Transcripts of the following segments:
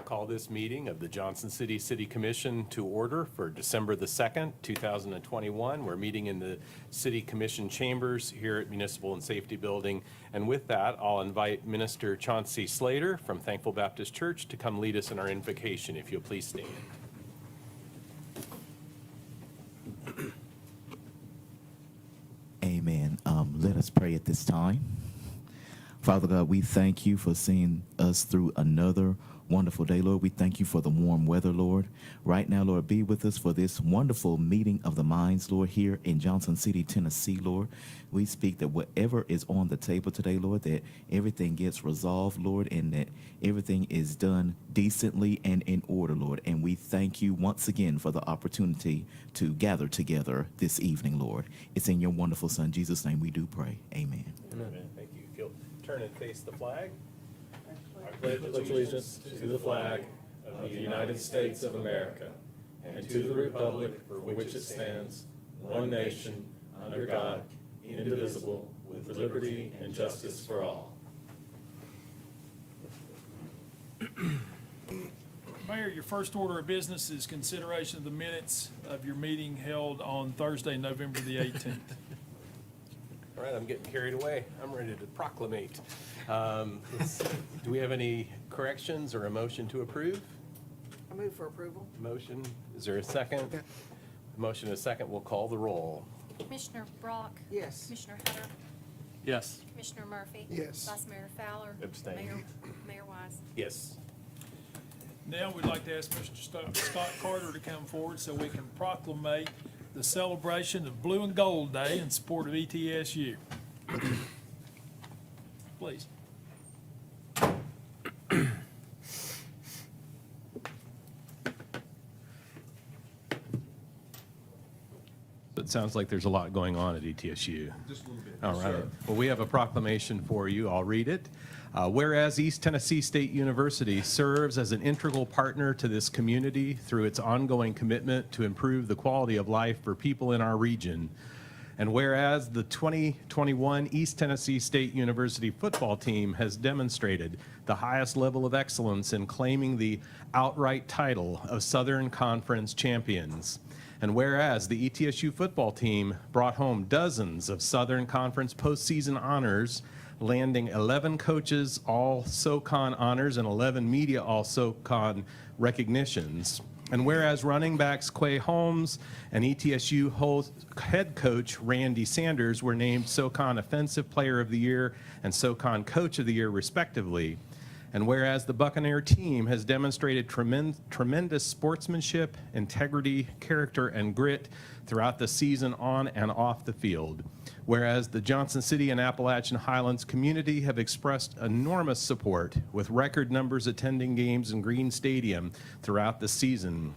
call this meeting of the Johnson City City Commission to order for December the 2nd, 2021. We're meeting in the City Commission chambers here at Municipal and Safety Building. And with that, I'll invite Minister Chauncey Slater from Thankful Baptist Church to come lead us in our invocation, if you'll please stand. Amen. Let us pray at this time. Father God, we thank you for seeing us through another wonderful day, Lord. We thank you for the warm weather, Lord. Right now, Lord, be with us for this wonderful meeting of the minds, Lord, here in Johnson City, Tennessee, Lord. We speak that whatever is on the table today, Lord, that everything gets resolved, Lord, and that everything is done decently and in order, Lord. And we thank you once again for the opportunity to gather together this evening, Lord. It's in your wonderful Son, Jesus' name, we do pray. Amen. Amen. Thank you. If you'll turn and face the flag. I pledge allegiance to the flag of the United States of America and to the republic for which it stands, one nation, under God, indivisible, with liberty and justice for all. Mayor, your first order of business is consideration of the minutes of your meeting held on Thursday, November the 18th. All right, I'm getting carried away. I'm ready to proclamate. Do we have any corrections or a motion to approve? I move for approval. Motion, is there a second? Motion is second, we'll call the roll. Commissioner Brock? Yes. Commissioner Hunter? Yes. Commissioner Murphy? Yes. Vice Mayor Fowler? Abstain. Mayor Wise? Yes. Now we'd like to ask Mr. Scott Carter to come forward so we can proclamate the celebration of Blue and Gold Day in support of ETSU. Please. It sounds like there's a lot going on at ETSU. Just a little bit. All right. Well, we have a proclamation for you. I'll read it. Whereas East Tennessee State University serves as an integral partner to this community through its ongoing commitment to improve the quality of life for people in our region, and whereas the 2021 East Tennessee State University football team has demonstrated the highest level of excellence in claiming the outright title of Southern Conference champions, and whereas the ETSU football team brought home dozens of Southern Conference postseason honors, landing 11 coaches All-SoCon honors and 11 media All-SoCon recognitions. And whereas running backs Quay Holmes and ETSU head coach Randy Sanders were named SoCon Offensive Player of the Year and SoCon Coach of the Year, respectively. And whereas the Buccaneer team has demonstrated tremendous sportsmanship, integrity, character, and grit throughout the season on and off the field. Whereas the Johnson City and Appalachian Highlands community have expressed enormous support with record numbers attending games in Green Stadium throughout the season.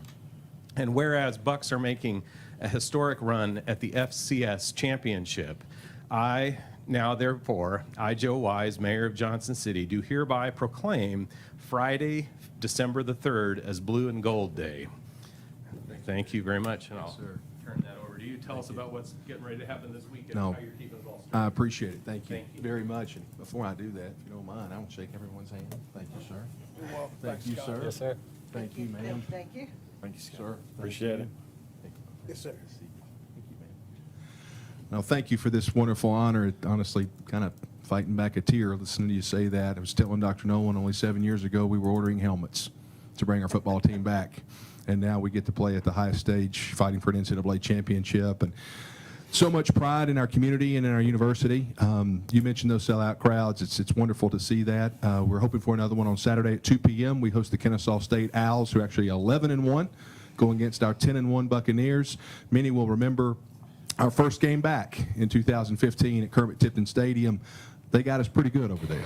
And whereas Bucks are making a historic run at the FCS championship, Now, therefore, I, Joe Wise, Mayor of Johnson City, do hereby proclaim Friday, December the 3rd as Blue and Gold Day. Thank you very much, and I'll turn that over to you. Tell us about what's getting ready to happen this weekend, No. how you're keeping us all I appreciate it. Thank you Thank you. very much. And before I do that, if you don't mind, I will shake everyone's hand. Thank you, sir. You're welcome. Thank Thanks, you, Scott. sir. Yes, sir. Thank you, ma'am. Thank you. Thank you, sir. Appreciate it. Yes, sir. Thank you, ma'am. Now, thank you for this wonderful honor. It honestly kind of fighting back a tear listening to you say that. I was telling Dr. Nolan only 7 years ago we were ordering helmets to bring our football team back. And now we get to play at the highest stage, fighting for an NCAA championship. And so much pride in our community and in our university. You mentioned those sellout crowds. It's wonderful to see that. We're hoping for another one on Saturday at 2 p.m. We host the Kennesaw State Owls, who are actually 11-1, going against our 10-1 Buccaneers. Many will remember our first game back in 2015 at Kermit Tipton Stadium. They got us pretty good over there.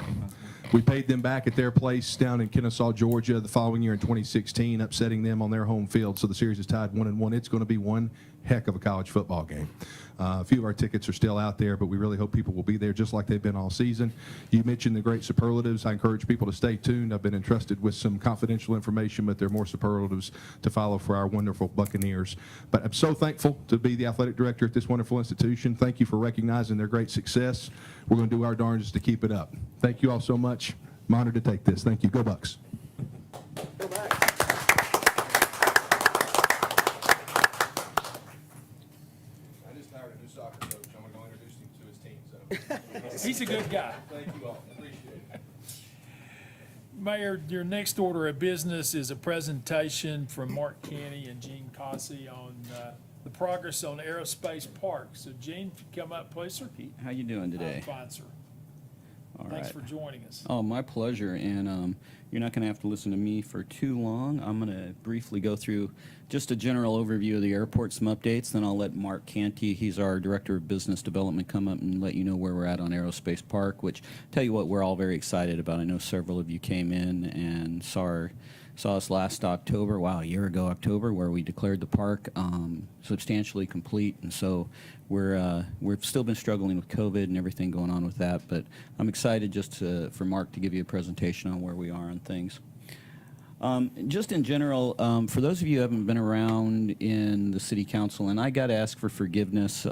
We paid them back at their place down in Kennesaw, Georgia, the following year in 2016, upsetting them on their home field. So the series is tied 1-1. It's going to be one heck of a college football game. A few of our tickets are still out there, but we really hope people will be there just like they've been all season. You mentioned the great superlatives. I encourage people to stay tuned. I've been entrusted with some confidential information, but there are more superlatives to follow for our wonderful Buccaneers. But I'm so thankful to be the athletic director at this wonderful institution. Thank you for recognizing their great success. We're going to do our darndest to keep it up. Thank you all so much. I'm honored to take this. Thank you. Go Bucks. Go back. He's a good guy. Thank you all, appreciate it. Mayor, your next order of business is a presentation from Mark Kenny and Gene Cossey on the progress on Aerospace Park. So Gene, if you come up, please, sir. How you doing today? I'm fine, sir. All Thanks right. for joining us. Oh, my pleasure. And you're not going to have to listen to me for too long. I'm going to briefly go through just a general overview of the airport, some updates. Then I'll let Mark Canty, he's our Director of Business Development, come up and let you know where we're at on Aerospace Park, which, tell you what, we're all very excited about. I know several of you came in and saw us last October, a year ago October, where we declared the park substantially complete. And so we've still been struggling with COVID and everything going on with that, but I'm excited just for Mark to give you a presentation on where we are on things. Just in general, for those of you who haven't been around in the city council, and I got to ask for forgiveness,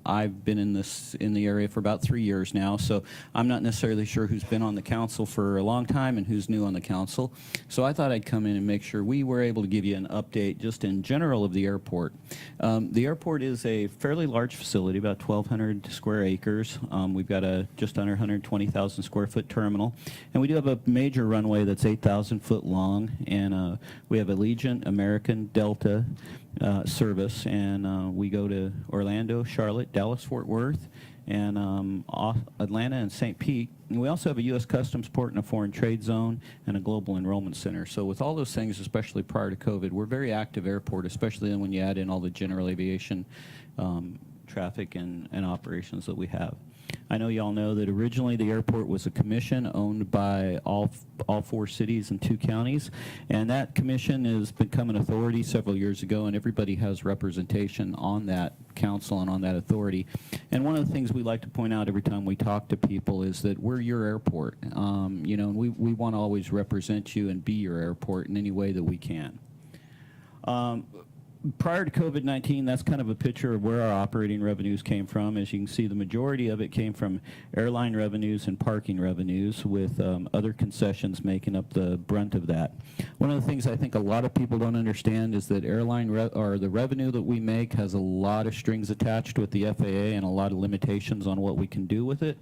I've been in the area for about 3 years now, so I'm not necessarily sure who's been on the council for a long time and who's new on the council. So I thought I'd come in and make sure we were able to give you an update just in general of the airport. The airport is a fairly large facility, about 1,200 square acres. We've got a just under 120,000 square foot terminal, and we do have a major runway that's 8,000 foot long. And we have Allegiant, American, Delta service, and we go to Orlando, Charlotte, Dallas, Fort Worth, and Atlanta and St. Pete. And we also have a U.S. Customs port and a foreign trade zone and a global enrollment center. So with all those things, especially prior to COVID, we're a very active airport, especially when you add in all the general aviation traffic and operations that we have. I know you all know that originally the airport was a commission owned by all 4 cities and 2 counties, and that commission has become an authority several years ago, and everybody has representation on that council and on that authority. And one of the things we like to point out every time we talk to people is that we're your airport, and we want to always represent you and be your airport in any way that we can. Prior to COVID-19, that's kind of a picture of where our operating revenues came from. As you can see, the majority of it came from airline revenues and parking revenues, with other concessions making up the brunt of that. One of the things I think a lot of people don't understand is that the revenue that we make has a lot of strings attached with the FAA and a lot of limitations on what we can do with it.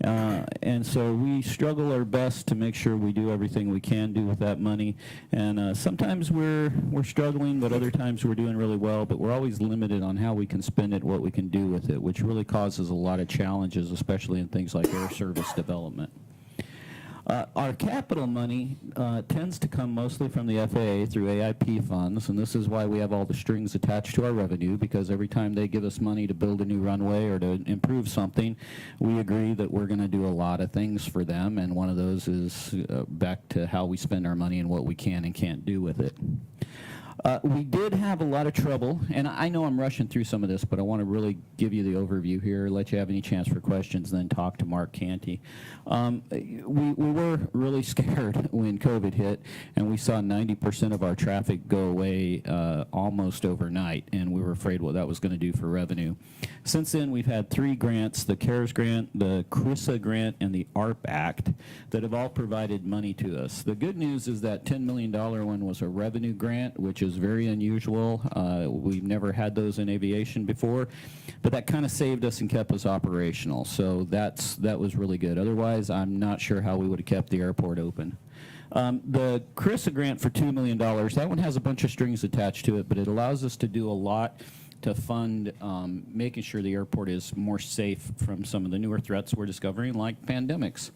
And so we struggle our best to make sure we do everything we can do with that money. And sometimes we're struggling, but other times we're doing really well. But we're always limited on how we can spend it, what we can do with it, which really causes a lot of challenges, especially in things like air service development. Our capital money tends to come mostly from the FAA through AIP funds, and this is why we have all the strings attached to our revenue, because every time they give us money to build a new runway or to improve something, we agree that we're going to do a lot of things for them, and one of those is back to how we spend our money and what we can and can't do with it. We did have a lot of trouble, and I know I'm rushing through some of this, but I want to really give you the overview here, let you have any chance for questions, and then talk to Mark Canty. We were really scared when COVID hit, and we saw 90% of our traffic go away almost overnight, and we were afraid what that was going to do for revenue. Since then, we've had 3 grants, the CARES grant, the CRISA grant, and the ARP Act, that have all provided money to us. The good news is that $10 million one was a revenue grant, which is very unusual. We've never had those in aviation before, but that kind of saved us and kept us operational. So that was really good. Otherwise, I'm not sure how we would have kept the airport open. The CRISA grant for $2 million, that one has a bunch of strings attached to it, but it allows us to do a lot to fund making sure the airport is more safe from some of the newer threats we're discovering, like pandemics.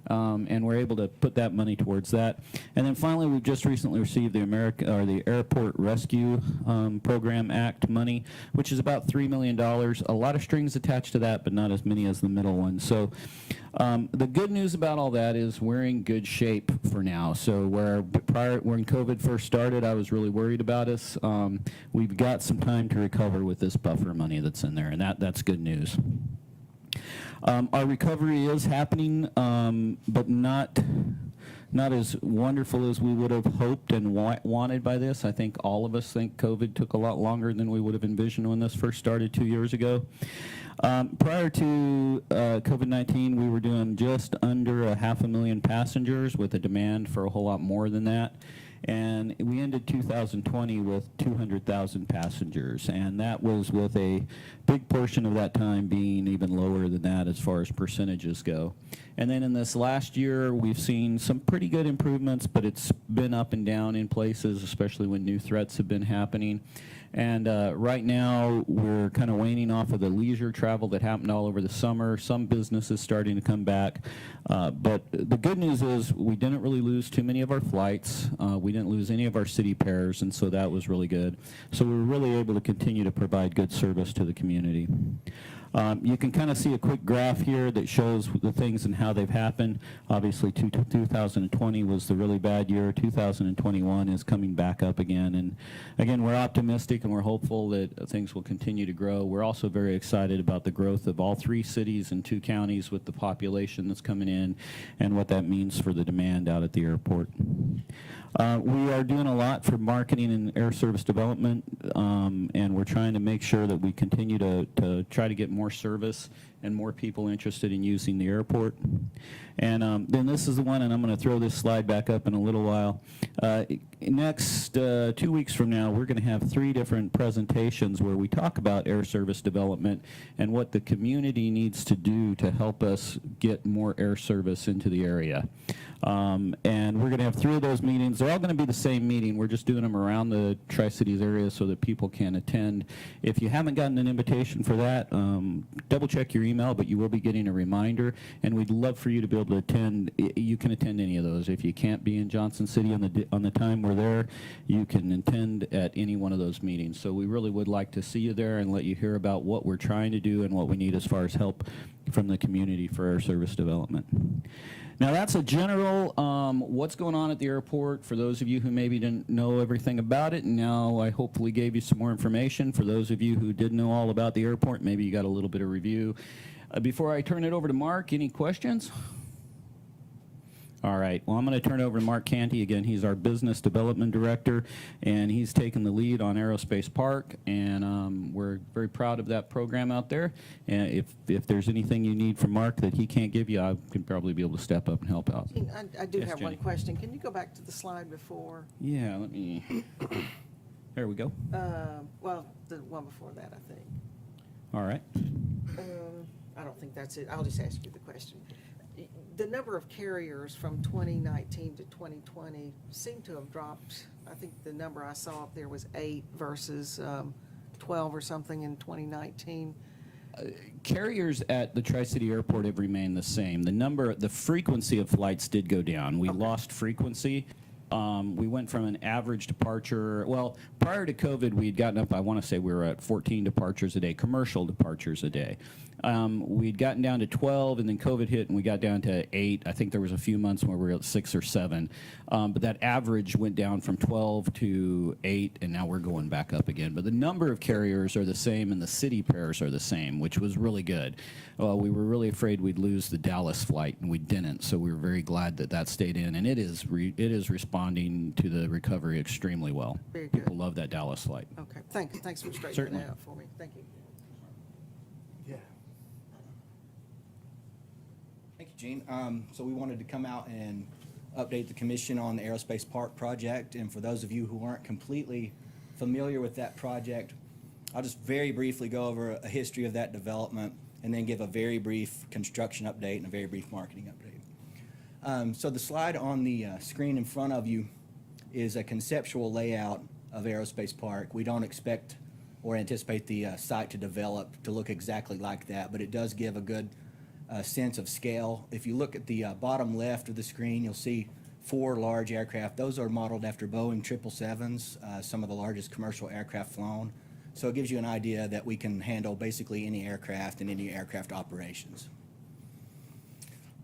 And we're able to put that money towards that. And then finally, we've just recently received the Airport Rescue Program Act money, which is about $3 million. A lot of strings attached to that, but not as many as the middle one. So the good news about all that is we're in good shape for now. So when COVID first started, I was really worried about us. We've got some time to recover with this buffer money that's in there, and that's good news. Our recovery is happening, but not as wonderful as we would have hoped and wanted by this. I think all of us think COVID took a lot longer than we would have envisioned when this first started 2 years ago. Prior to COVID-19, we were doing just under 500,000 passengers with a demand for a whole lot more than that. And we ended 2020 with 200,000 passengers, and that was with a big portion of that time being even lower than that as far as percentages go. And then in this last year, we've seen some pretty good improvements, but it's been up and down in places, especially when new threats have been happening. And right now, we're kind of waning off of the leisure travel that happened all over the summer. Some businesses starting to come back. But the good news is we didn't really lose too many of our flights. We didn't lose any of our city pairs, and so that was really good. So we were really able to continue to provide good service to the community. You can kind of see a quick graph here that shows the things and how they've happened. Obviously, 2020 was the really bad year. 2021 is coming back up again. And again, we're optimistic and we're hopeful that things will continue to grow. We're also very excited about the growth of all 3 cities and 2 counties with the population that's coming in and what that means for the demand out at the airport. We are doing a lot for marketing and air service development, and we're trying to make sure that we continue to try to get more service and more people interested in using the airport. And then this is the one, and I'm going to throw this slide back up in a little while. Next 2 weeks from now, we're going to have 3 different presentations where we talk about air service development and what the community needs to do to help us get more air service into the area. And we're going to have 3 of those meetings. They're all going to be the same meeting. We're just doing them around the Tri-Cities area so that people can attend. If you haven't gotten an invitation for that, double check your email, but you will be getting a reminder, and we'd love for you to be able to attend. You can attend any of those. If you can't be in Johnson City on the time we're there, you can attend at any one of those meetings. So we really would like to see you there and let you hear about what we're trying to do and what we need as far as help from the community for air service development. Now that's a general what's going on at the airport for those of you who maybe didn't know everything about it, and now I hopefully gave you some more information. For those of you who did know all about the airport, maybe you got a little bit of review. Before I turn it over to Mark, any questions? All right, well, I'm going to turn it over to Mark Canty. Again, he's our Business Development Director, and he's taken the lead on Aerospace Park, and we're very proud of that program out there. And if there's anything you need from Mark that he can't give you, I can probably be able to step up and help out. I do Yes, have Jenny. one question. Can you go back to the slide before? Yeah, let me, there we go. Well, the one before that, I think. All right. I don't think that's it. I'll just ask you the question. The number of carriers from 2019 to 2020 seemed to have dropped. I think the number I saw up there was 8 versus 12 or something in 2019. Carriers at the Tri-City Airport have remained the same. The frequency of flights did go down. We lost frequency. We went from an average departure, well, prior to COVID, we had gotten up, I want to say we were at 14 departures a day, commercial departures a day. We'd gotten down to 12, and then COVID hit, and we got down to 8. I think there was a few months where we were at 6 or 7. But that average went down from 12 to 8, and now we're going back up again. But the number of carriers are the same, and the city pairs are the same, which was really good. We were really afraid we'd lose the Dallas flight, and we didn't. So we were very glad that that stayed in, and it is responding to the recovery extremely well. Very good. People love that Dallas flight. Okay, thanks for straightening Certainly. that out for me. Thank you. Thank you, Gene. So we wanted to come out and update the commission on the Aerospace Park project. And for those of you who aren't completely familiar with that project, I'll just very briefly go over a history of that development and then give a very brief construction update and a very brief marketing update. So the slide on the screen in front of you is a conceptual layout of Aerospace Park. We don't expect or anticipate the site to develop to look exactly like that, but it does give a good sense of scale. If you look at the bottom left of the screen, you'll see 4 large aircraft. Those are modeled after Boeing 777s, some of the largest commercial aircraft flown. So it gives you an idea that we can handle basically any aircraft and any aircraft operations.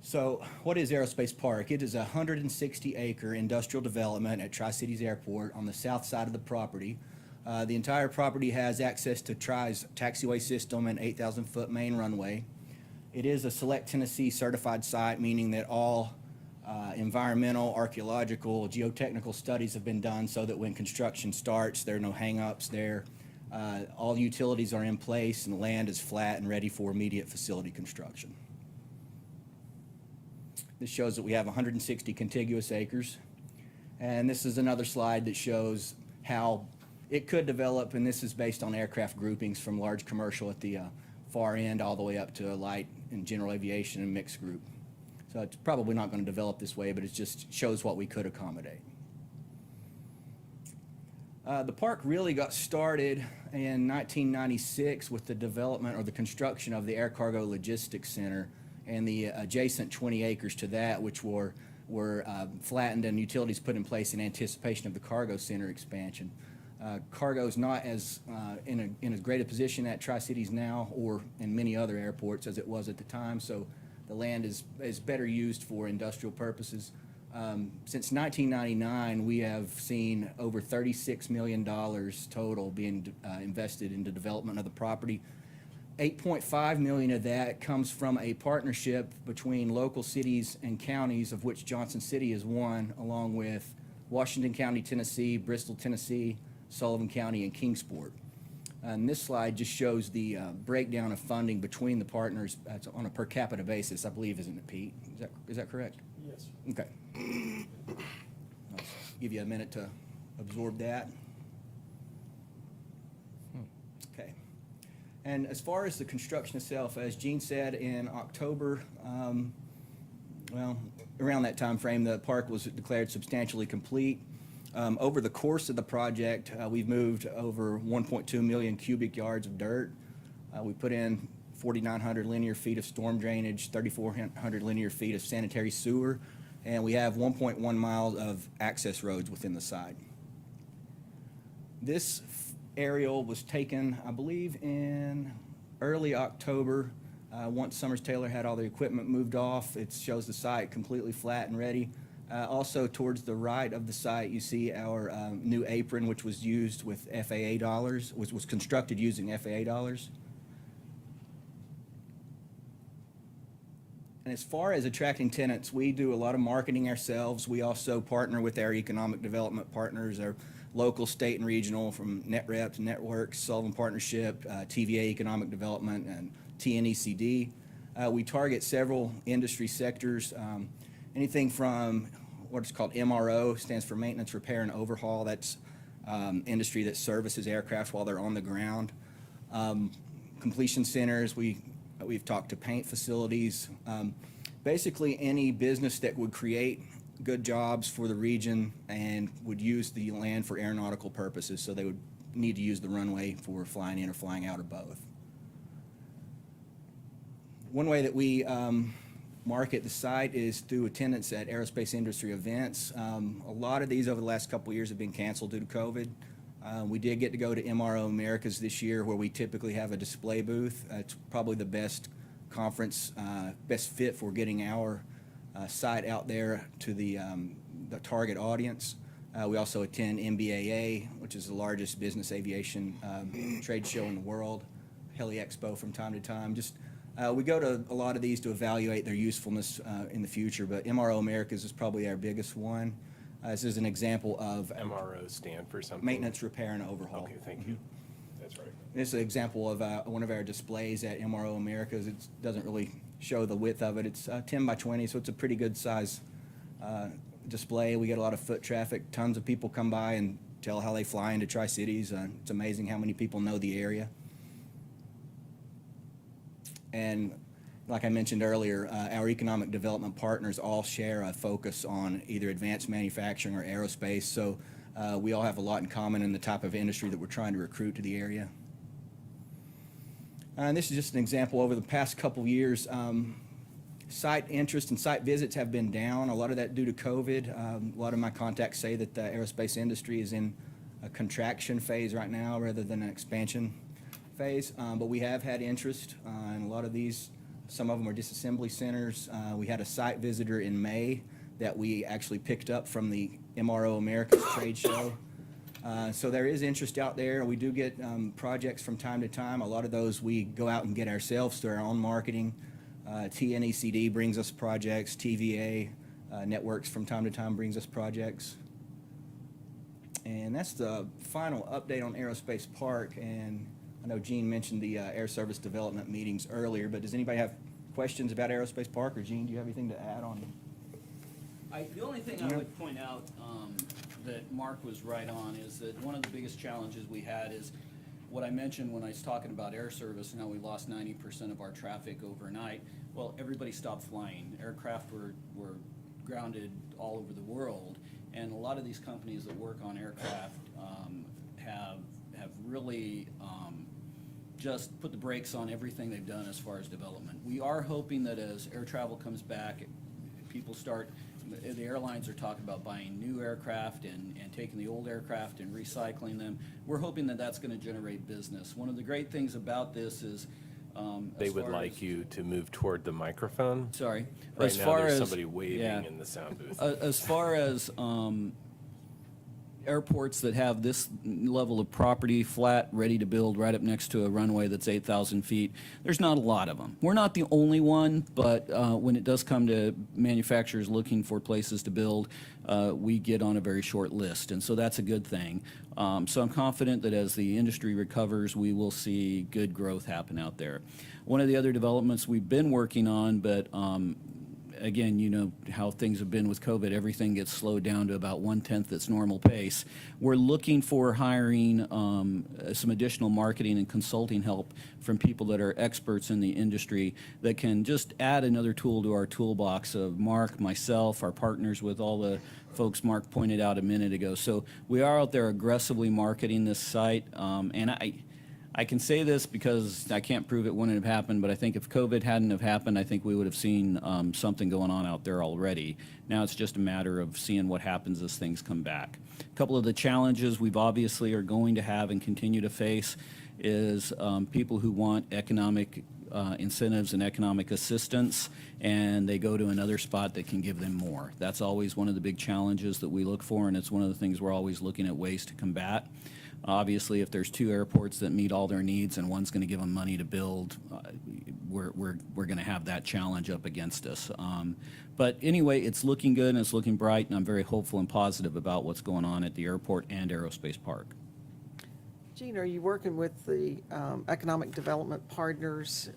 So what is Aerospace Park? It is a 160-acre industrial development at Tri-Cities Airport on the south side of the property. The entire property has access to Tri's taxiway system and 8,000-foot main runway. It is a Select Tennessee certified site, meaning that all environmental, archaeological, geotechnical studies have been done so that when construction starts, there are no hang-ups there. All utilities are in place and the land is flat and ready for immediate facility construction. This shows that we have 160 contiguous acres. And this is another slide that shows how it could develop, and this is based on aircraft groupings from large commercial at the far end all the way up to light and general aviation and mixed group. So it's probably not going to develop this way, but it just shows what we could accommodate. The park really got started in 1996 with the development or the construction of the Air Cargo Logistics Center and the adjacent 20 acres to that, which were flattened and utilities put in place in anticipation of the cargo center expansion. Cargo is not as in as great a position at Tri-Cities now or in many other airports as it was at the time, so the land is better used for industrial purposes. Since 1999, we have seen over $36 million total being invested into development of the property. $8.5 million of that comes from a partnership between local cities and counties, of which Johnson City is one, along with Washington County, Tennessee, Bristol, Tennessee, Sullivan County, and Kingsport. And this slide just shows the breakdown of funding between the partners on a per capita basis, I believe, isn't it, Pete? Is that correct? Yes. Okay. I'll give you a minute to absorb that. Okay. And as far as the construction itself, as Gene said, in October, well, around that time frame, the park was declared substantially complete. Over the course of the project, we've moved over 1.2 million cubic yards of dirt. We put in 4,900 linear feet of storm drainage, 3,400 linear feet of sanitary sewer, and we have 1.1 miles of access roads within the site. This aerial was taken, I believe, in early October. Once Summers Taylor had all the equipment moved off, it shows the site completely flat and ready. Also, towards the right of the site, you see our new apron, which was used with FAA dollars, which was constructed using FAA dollars. And as far as attracting tenants, we do a lot of marketing ourselves. We also partner with our economic development partners, our local, state, and regional, from NetRep to Networks, Sullivan Partnership, TVA Economic Development, and TNECD. We target several industry sectors. Anything from what's called MRO, stands for Maintenance, Repair, and Overhaul. That's industry that services aircraft while they're on the ground. Completion centers, we've talked to paint facilities. Basically any business that would create good jobs for the region and would use the land for aeronautical purposes, so they would need to use the runway for flying in or flying out or both. One way that we market the site is through attendance at aerospace industry events. A lot of these over the last couple of years have been canceled due to COVID. We did get to go to MRO Americas this year, where we typically have a display booth. It's probably the best conference, best fit for getting our site out there to the target audience. We also attend MBAA, which is the largest business aviation trade show in the world, Heli Expo from time to time. We go to a lot of these to evaluate their usefulness in the future, but MRO Americas is probably our biggest one. This is an example of MRO stand for something? maintenance, repair, and overhaul. Okay, thank you. That's right. This is an example of one of our displays at MRO Americas. It doesn't really show the width of it. It's 10 by 20, so it's a pretty good size display. We get a lot of foot traffic. Tons of people come by and tell how they fly into Tri-Cities. It's amazing how many people know the area. And like I mentioned earlier, our economic development partners all share a focus on either advanced manufacturing or aerospace, so we all have a lot in common in the type of industry that we're trying to recruit to the area. And this is just an example. Over the past couple years, site interest and site visits have been down, a lot of that due to COVID. A lot of my contacts say that the aerospace industry is in a contraction phase right now rather than an expansion phase, but we have had interest in a lot of these. Some of them are disassembly centers. We had a site visitor in May that we actually picked up from the MRO Americas trade show. So there is interest out there. We do get projects from time to time. A lot of those we go out and get ourselves through our own marketing. TNECD brings us projects. TVA Networks from time to time brings us projects. And that's the final update on Aerospace Park. And I know Gene mentioned the air service development meetings earlier, but does anybody have questions about Aerospace Park? Or Gene, do you have anything to add on? The only thing I would point out that Mark was right on is that one of the biggest challenges we had is what I mentioned when I was talking about air service and how we lost 90% of our traffic overnight. Well, everybody stopped flying. Aircraft were grounded all over the world, and a lot of these companies that work on aircraft have really just put the brakes on everything they've done as far as development. We are hoping that as air travel comes back, the airlines are talking about buying new aircraft and taking the old aircraft and recycling them. We're hoping that that's going to generate business. One of the great things about this is They as would far like as- you to move toward the microphone. Sorry. Right As now, far there's as- somebody waving yeah. in the sound booth. As far as airports that have this level of property, flat, ready to build, right up next to a runway that's 8,000 feet, there's not a lot of them. We're not the only one, but when it does come to manufacturers looking for places to build, we get on a very short list, and so that's a good thing. So I'm confident that as the industry recovers, we will see good growth happen out there. One of the other developments we've been working on, but again, you know how things have been with COVID. Everything gets slowed down to about 1/10 its normal pace. We're looking for hiring some additional marketing and consulting help from people that are experts in the industry that can just add another tool to our toolbox of Mark, myself, our partners with all the folks Mark pointed out a minute ago. So we are out there aggressively marketing this site, and I can say this because I can't prove it wouldn't have happened, but I think if COVID hadn't have happened, I think we would have seen something going on out there already. Now it's just a matter of seeing what happens as things come back. A couple of the challenges we've obviously are going to have and continue to face is people who want economic incentives and economic assistance, and they go to another spot that can give them more. That's always one of the big challenges that we look for, and it's one of the things we're always looking at ways to combat. Obviously, if there's two airports that meet all their needs and one's going to give them money to build, we're going to have that challenge up against us. But anyway, it's looking good and it's looking bright, and I'm very hopeful and positive about what's going on at the airport and Aerospace Park. Gene, are you working with the economic development partners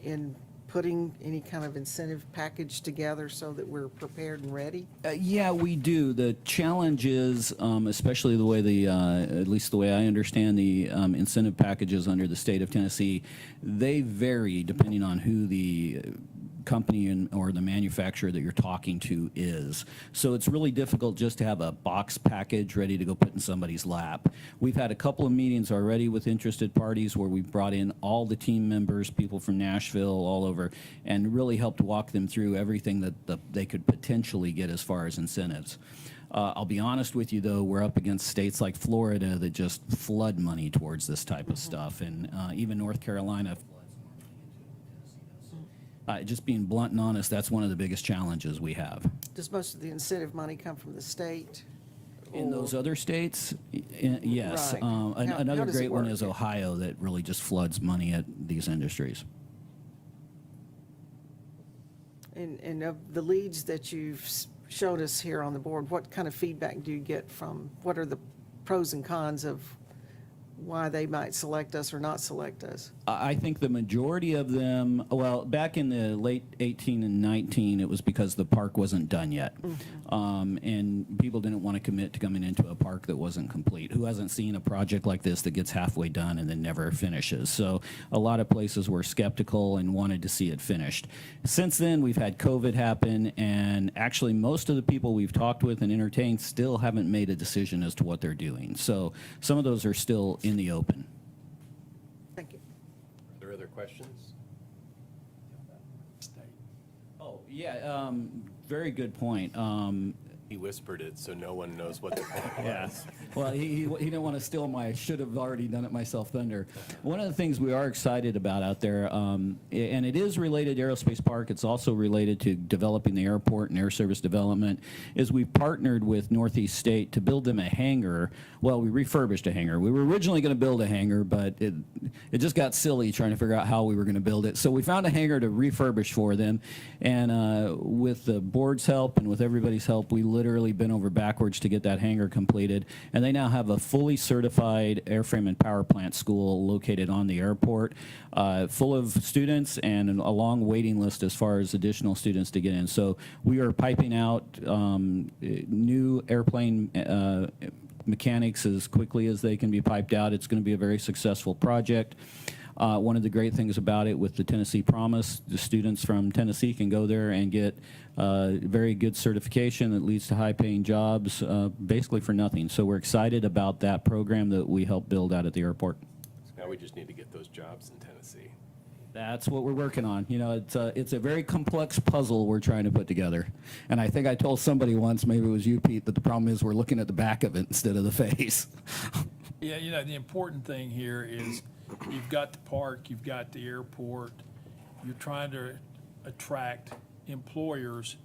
in putting any kind of incentive package together so that we're prepared and ready? Yeah, we do. The challenge is, especially the way at least the way I understand the incentive packages under the state of Tennessee, they vary depending on who the company or the manufacturer that you're talking to is. So it's really difficult just to have a box package ready to go put in somebody's lap. We've had a couple of meetings already with interested parties where we've brought in all the team members, people from Nashville, all over, and really helped walk them through everything that they could potentially get as far as incentives. I'll be honest with you, though, we're up against states like Florida that just flood money towards this type of stuff, and even North Carolina. Just being blunt and honest, that's one of the biggest challenges we have. Does most of the incentive money come from the state? In or- those other states, yes. Right. How Another does it great one work? is Ohio that really just floods money at these industries. And of the leads that you've showed us here on the board, what kind of feedback do you get from, what are the pros and cons of why they might select us or not select us? I think the majority of them, well, back in the late 18 and 19, it was because the park wasn't done yet. And people didn't want to commit to coming into a park that wasn't complete. Who hasn't seen a project like this that gets halfway done and then never finishes? So a lot of places were skeptical and wanted to see it finished. Since then, we've had COVID happen, and actually most of the people we've talked with and entertained still haven't made a decision as to what they're doing. So some of those are still in the open. Thank you. Are there other questions? Oh, yeah, very good point. He whispered it, so no one knows what the point Yeah. was. Well, he didn't want to steal my should have already done it myself thunder. One of the things we are excited about out there, and it is related to Aerospace Park, it's also related to developing the airport and air service development, is we've partnered with Northeast State to build them a hangar. Well, we refurbished a hangar. We were originally going to build a hangar, but it just got silly trying to figure out how we were going to build it. So we found a hangar to refurbish for them, and with the board's help and with everybody's help, we literally literally bent over backwards to get that hangar completed. And they now have a fully certified airframe and power plant school located on the airport, full of students and a long waiting list as far as additional students to get in. So we are piping out new airplane mechanics as quickly as they can be piped out. It's going to be a very successful project. One of the great things about it with the Tennessee Promise, the students from Tennessee can go there and get very good certification that leads to high-paying jobs, basically for nothing. So we're excited about that program that we helped build out at the airport. Now we just need to get those jobs in Tennessee. That's what we're working on. You know, it's a very complex puzzle we're trying to put together. And I think I told somebody once, maybe it was you, Pete, that the problem is we're looking at the back of it instead of the face. Yeah, you know, the important thing here is you've got the park, you've got the airport, you're trying to attract employers.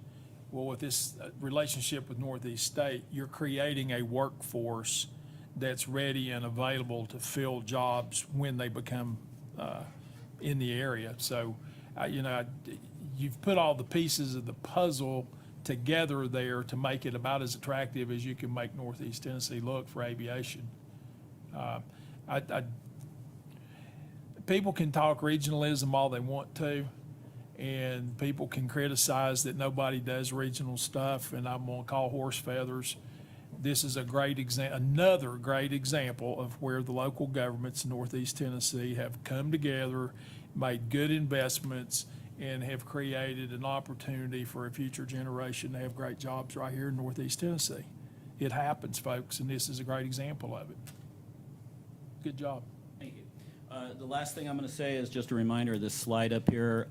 Well, with this relationship with Northeast State, you're creating a workforce that's ready and available to fill jobs when they become in the area. So, you know, you've put all the pieces of the puzzle together there to make it about as attractive as you can make Northeast Tennessee look for aviation. People can talk regionalism all they want to, and people can criticize that nobody does regional stuff, and I'm gonna call horse feathers. This is a great another great example of where the local governments in Northeast Tennessee have come together, made good investments, and have created an opportunity for a future generation to have great jobs right here in Northeast Tennessee. It happens, folks, and this is a great example of it. Good job. Thank you. The last thing I'm going to say is just a reminder of this slide up here.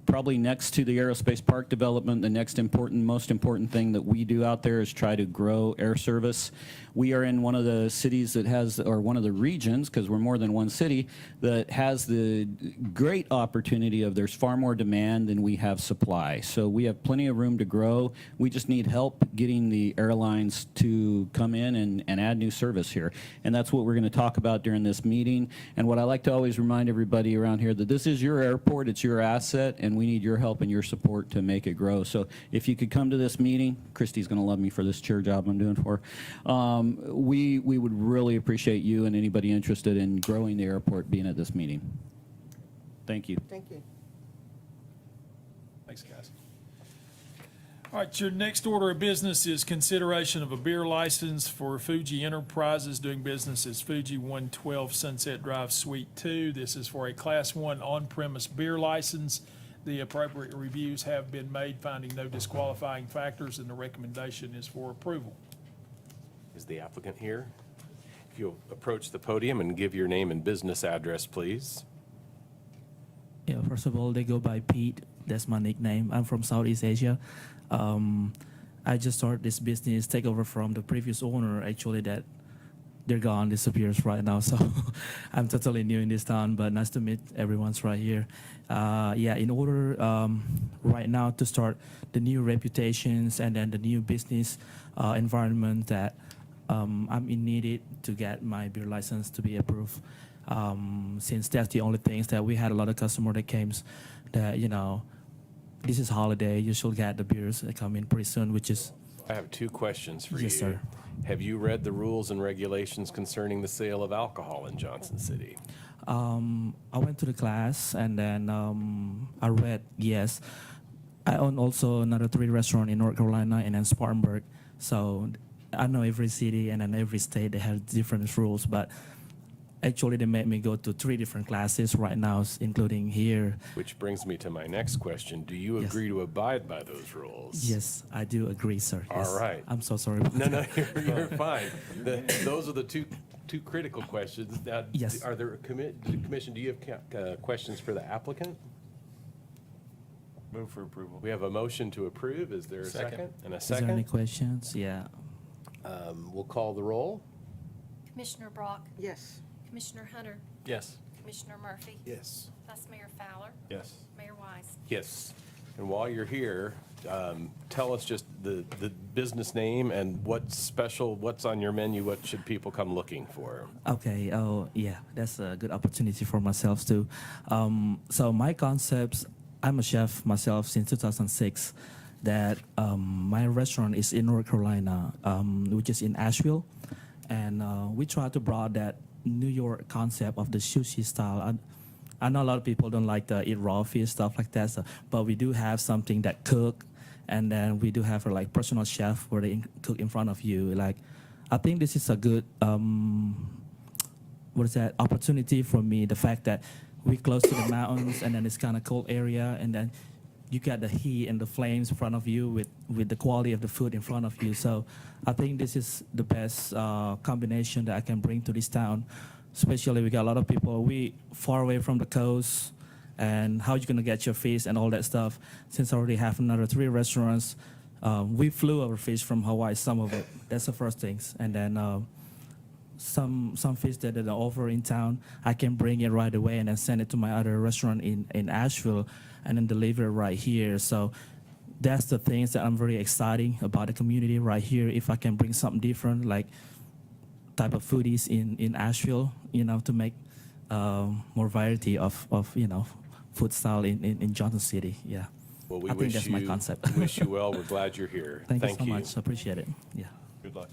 Probably next to the Aerospace Park development, the next most important thing that we do out there is try to grow air service. We are in one of the cities that has, or one of the regions, because we're more than one city, that has the great opportunity of there's far more demand than we have supply. So we have plenty of room to grow. We just need help getting the airlines to come in and add new service here. And that's what we're going to talk about during this meeting. And what I like to always remind everybody around here that this is your airport, it's your asset, and we need your help and your support to make it grow. So if you could come to this meeting, Christy's going to love me for this chair job I'm doing for her. We would really appreciate you and anybody interested in growing the airport being at this meeting. Thank you. Thank you. Thanks, guys. All right, your next order of business is consideration of a beer license for Fuji Enterprises doing business as Fuji 112 Sunset Drive Suite 2. This is for a Class 1 on-premise beer license. The appropriate reviews have been made, finding no disqualifying factors, and the recommendation is for approval. Is the applicant here? If you'll approach the podium and give your name and business address, please. Yeah, first of all, they go by Pete. That's my nickname. I'm from Southeast Asia. I just started this business, take over from the previous owner, actually, that they're gone, disappears right now. So I'm totally new in this town, but nice to meet everyone's right here. Yeah, in order right now to start the new reputations and then the new business environment that I'm in needed to get my beer license to be approved. Since that's the only things that we had a lot of customer that came that, you know, this is holiday, you should get the beers that come in pretty soon, which is. I have two questions for you. Yes, sir. Have you read the rules and regulations concerning the sale of alcohol in Johnson City? I went to the class and then I read, yes. I own also another 3 restaurants in North Carolina and then Spartanburg. So I know every city and then every state, they have different rules, but actually they made me go to 3 different classes right now, including here. Which brings me to my next question. Do you Yes. agree to abide by those rules? Yes, I do agree, sir. Yes. All right. I'm so sorry about No, no, that. you're fine. Those are the two critical questions. Now, Yes. Are there the commission? Do you have questions for the applicant? Move for approval. We have a motion to approve. Is there a second? And a Is there any second? questions? Yeah. We'll call the roll. Commissioner Brock, Yes. Commissioner Hunter, Yes. Commissioner Murphy. Yes. Vice Mayor Fowler, Yes. Mayor Wise. Yes. And while you're here, tell us just the business name and what's special, what's on your menu, what should people come looking for? Okay. Oh, yeah. That's a good opportunity for myself too. So my concepts, I'm a chef myself since 2006, that my restaurant is in North Carolina, which is in Asheville, and we try to broad that New York concept of the sushi style. I know a lot of people don't like to eat raw fish, stuff like that, so, but we do have something that cook, and then we do have like personal chef where they cook in front of you. Like, I think this is a good opportunity for me. The fact that we close to the mountains, and then it's kind of cold area, and then you got the heat and the flames in front of you with the quality of the food in front of you. So I think this is the best combination that I can bring to this town. Especially we got a lot of people, we far away from the coast, and how you gonna get your fish and all that stuff. Since I already have another 3 restaurants, we flew our fish from Hawaii, some of it. That's the first things. And then some fish that are over in town, I can bring it right away and then send it to my other restaurant in Asheville and then deliver it right here. So that's the things that I'm very excited about the community right here. If I can bring something different, like type of foodies in Asheville, to make more variety of food style in Johnson City. Yeah. Well, we I think wish that's my concept. wish you well. We're glad you're here. Thank you so much. I appreciate it. Yeah. Good luck.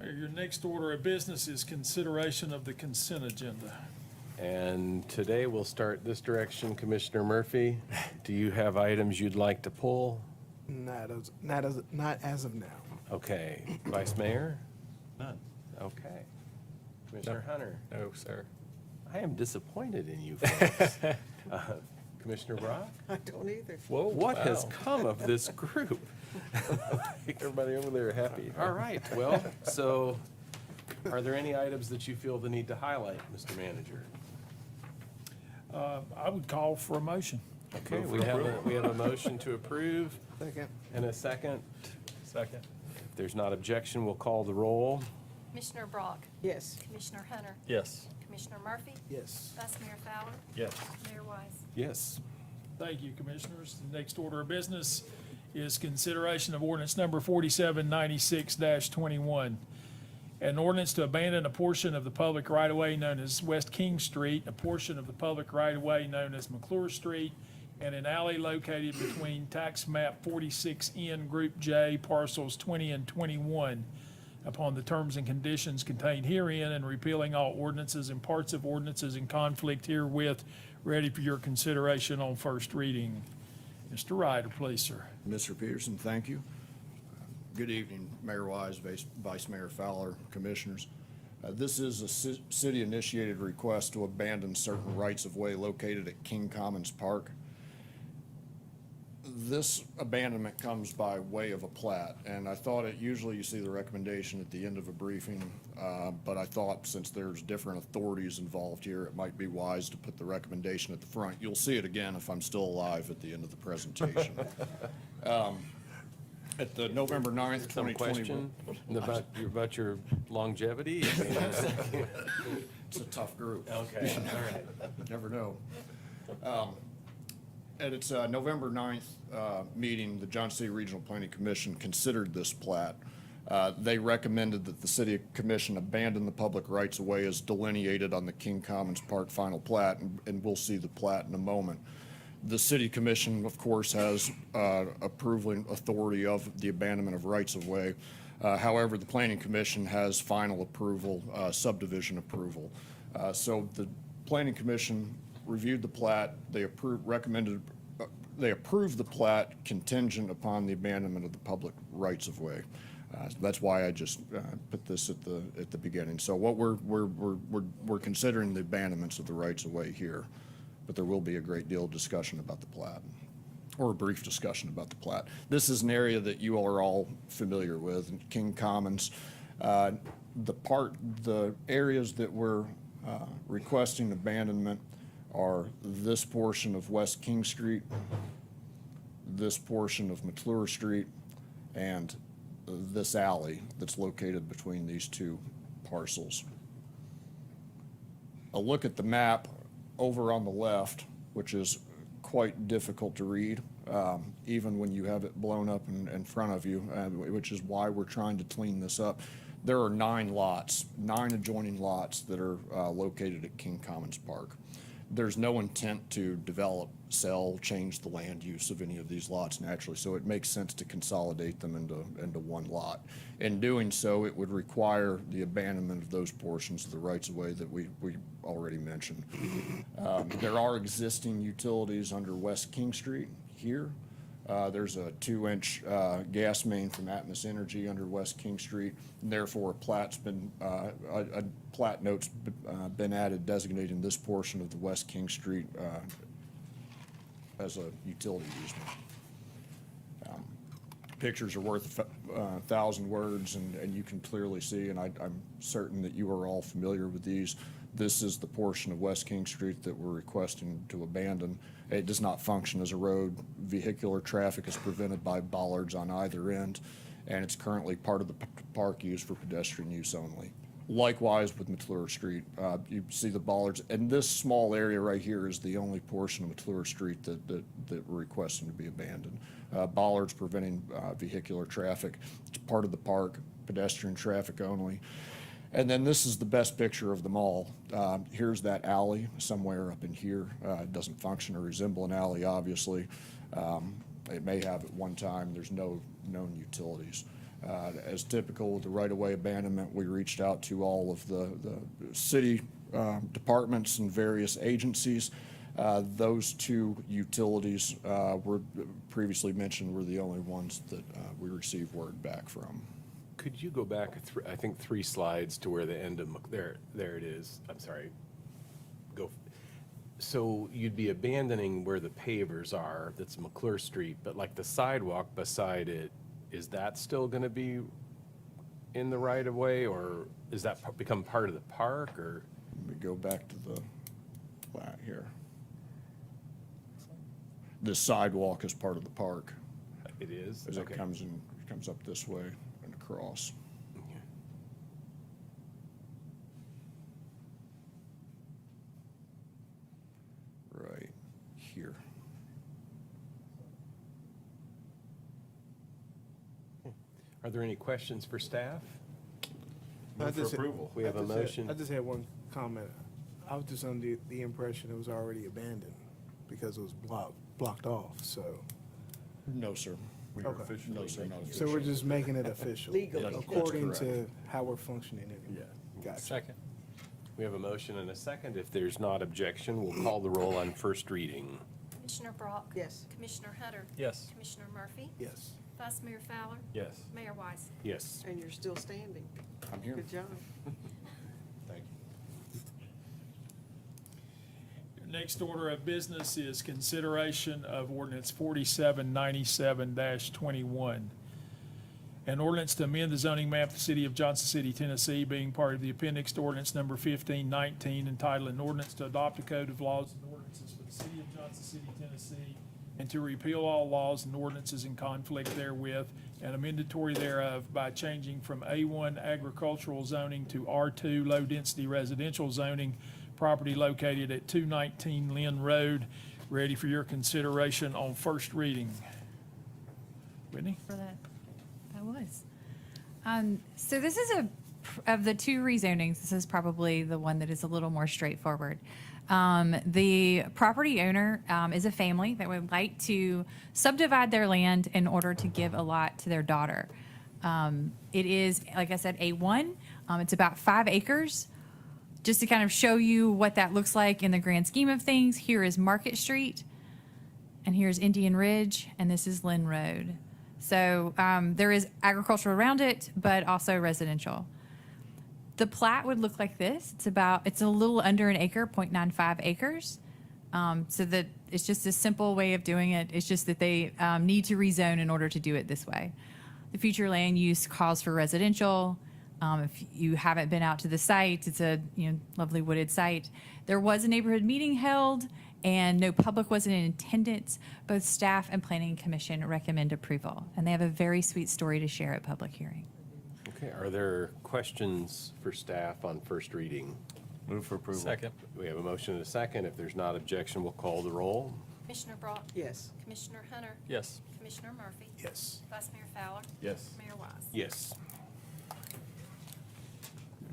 Your next order of business is consideration of the consent agenda. And today we'll start this direction. Commissioner Murphy, do you have items you'd like to pull? Not as of now. Okay. Vice Mayor? None. Okay. Commissioner Hunter? No, sir. I am disappointed in you folks. Commissioner Brock? I don't either. Whoa, what has come of this group? Everybody over there happy. All right, well, so are there any items that you feel the need to highlight, Mr. Manager? I would call for a motion. Okay, we have a motion to approve Second. and a second. Second. If there's not objection, we'll call the roll. Commissioner Brock, Yes. Commissioner Hunter, Yes. Commissioner Murphy, Yes. Vice Mayor Fowler, Yes. Mayor Wise. Yes. Thank you, Commissioners. The next order of business is consideration of ordinance number 4796-21. An ordinance to abandon a portion of the public right-of-way known as West King Street, a portion of the public right-of-way known as McClure Street, and an alley located between tax map 46N Group J parcels 20 and 21 upon the terms and conditions contained herein, and repealing all ordinances and parts of ordinances in conflict herewith, ready for your consideration on first reading. Mr. Ryder, please, sir. Mr. Peterson, thank you. Good evening, Mayor Wise, Vice Mayor Fowler, Commissioners. This is a city-initiated request to abandon certain rights-of-way located at King Commons Park. This abandonment comes by way of a plat, and I thought usually you see the recommendation at the end of a briefing, but I thought since there's different authorities involved here, it might be wise to put the recommendation at the front. You'll see it again if I'm still alive at the end of the presentation. At the November 9th, Some 2021. question about your longevity? I mean, It's a tough group. okay, all right. Never know. At its November 9th meeting, the Johnson City Regional Planning Commission considered this plat. They recommended that the City Commission abandon the public rights-of-way as delineated on the King Commons Park final plat, and we'll see the plat in a moment. The City Commission, of course, has approving authority of the abandonment of rights-of-way. However, the Planning Commission has final approval, subdivision approval. So the Planning Commission reviewed the plat, they approved the plat contingent upon the abandonment of the public rights-of-way. That's why I just put this at the beginning. So what we're considering the abandonments of the rights-of-way here, but there will be a great deal of discussion about the plat, or a brief discussion about the plat. This is an area that you are all familiar with, King Commons. The areas that we're requesting abandonment are this portion of West King Street, this portion of McClure Street, and this alley that's located between these two parcels. A look at the map over on the left, which is quite difficult to read, even when you have it blown up in front of you, which is why we're trying to clean this up. There are 9 adjoining lots that are located at King Commons Park. There's no intent to develop, sell, change the land use of any of these lots naturally, so it makes sense to consolidate them into one lot. In doing so, it would require the abandonment of those portions of the rights-of-way that we already mentioned. There are existing utilities under West King Street here. There's a 2-inch gas main from Atmos Energy under West King Street, and therefore a plat note's been added designating this portion of the West King Street as a utility easement. Pictures are worth 1,000 words, and you can clearly see, and I'm certain that you are all familiar with these. This is the portion of West King Street that we're requesting to abandon. It does not function as a road. Vehicular traffic is prevented by bollards on either end, and it's currently part of the park used for pedestrian use only. Likewise with McClure Street, you see the bollards, and this small area right here is the only portion of McClure Street that we're requesting to be abandoned. Bollards preventing vehicular traffic. It's part of the park, pedestrian traffic only. And then this is the best picture of them all. Here's that alley somewhere up in here. It doesn't function or resemble an alley, obviously. It may have at one time. There's no known utilities. As typical with the right-of-way abandonment, we reached out to all of the city departments and various agencies. Those two utilities were previously mentioned were the only ones that we received word back from. Could you go back, I think 3 slides to where the end of, there it is. I'm sorry. Go. So you'd be abandoning where the pavers are, that's McClure Street, but like the sidewalk beside it, is that still going to be in the right of way, or is that become part of the park, or? Let me go back to the plat here. This sidewalk is part of the park It is? as Okay. it comes up this way and across. Okay. Right here. Are there any questions for staff? I Move for just- approval. We have a motion. I just had one comment. I was just under the impression it was already abandoned because it was blocked off, so. No, sir. Okay. No, sir, not So we're official. just making it official. Legally. That's According to correct. how we're functioning anyway. Gotcha. Second. We have a motion and a second. If there's not objection, we'll call the roll on first reading. Commissioner Brock? Yes. Commissioner Hunter? Yes. Commissioner Murphy? Yes. Vice Mayor Fowler? Yes. Mayor Wise? Yes. And you're still standing. I'm here. Good job. Thank you. Your next order of business is consideration of ordinance 4797-21. An ordinance to amend the zoning map of the city of Johnson City, Tennessee, being part of the appendix to ordinance number 1519, entitled an ordinance to adopt a code of laws and ordinances for the city of Johnson City, Tennessee, and to repeal all laws and ordinances in conflict therewith, and amendatory thereof by changing from A1 agricultural zoning to R2 low-density residential zoning, property located at 219 Lynn Road. Ready for your consideration on first reading. Whitney? For that, that was. So this is of the 2 rezonings, this is probably the one that is a little more straightforward. The property owner is a family that would like to subdivide their land in order to give a lot to their daughter. It is, like I said, A1. It's about 5 acres. Just to kind of show you what that looks like in the grand scheme of things, here is Market Street, and here's Indian Ridge, and this is Lynn Road. So there is agriculture around it, but also residential. The plat would look like this. It's a little under an acre, 0.95 acres. So that it's just a simple way of doing it. It's just that they need to rezone in order to do it this way. The future land use calls for residential. If you haven't been out to the site, it's a lovely wooded site. There was a neighborhood meeting held, and no public was in attendance. Both staff and planning commission recommend approval, and they have a very sweet story to share at public hearing. Okay, are there questions for staff on first reading? Move for approval. Second. We have a motion and a second. If there's not objection, we'll call the roll. Commissioner Brock? Yes. Commissioner Hunter? Yes. Commissioner Murphy? Yes. Vice Mayor Fowler? Yes. Mayor Wise? Yes.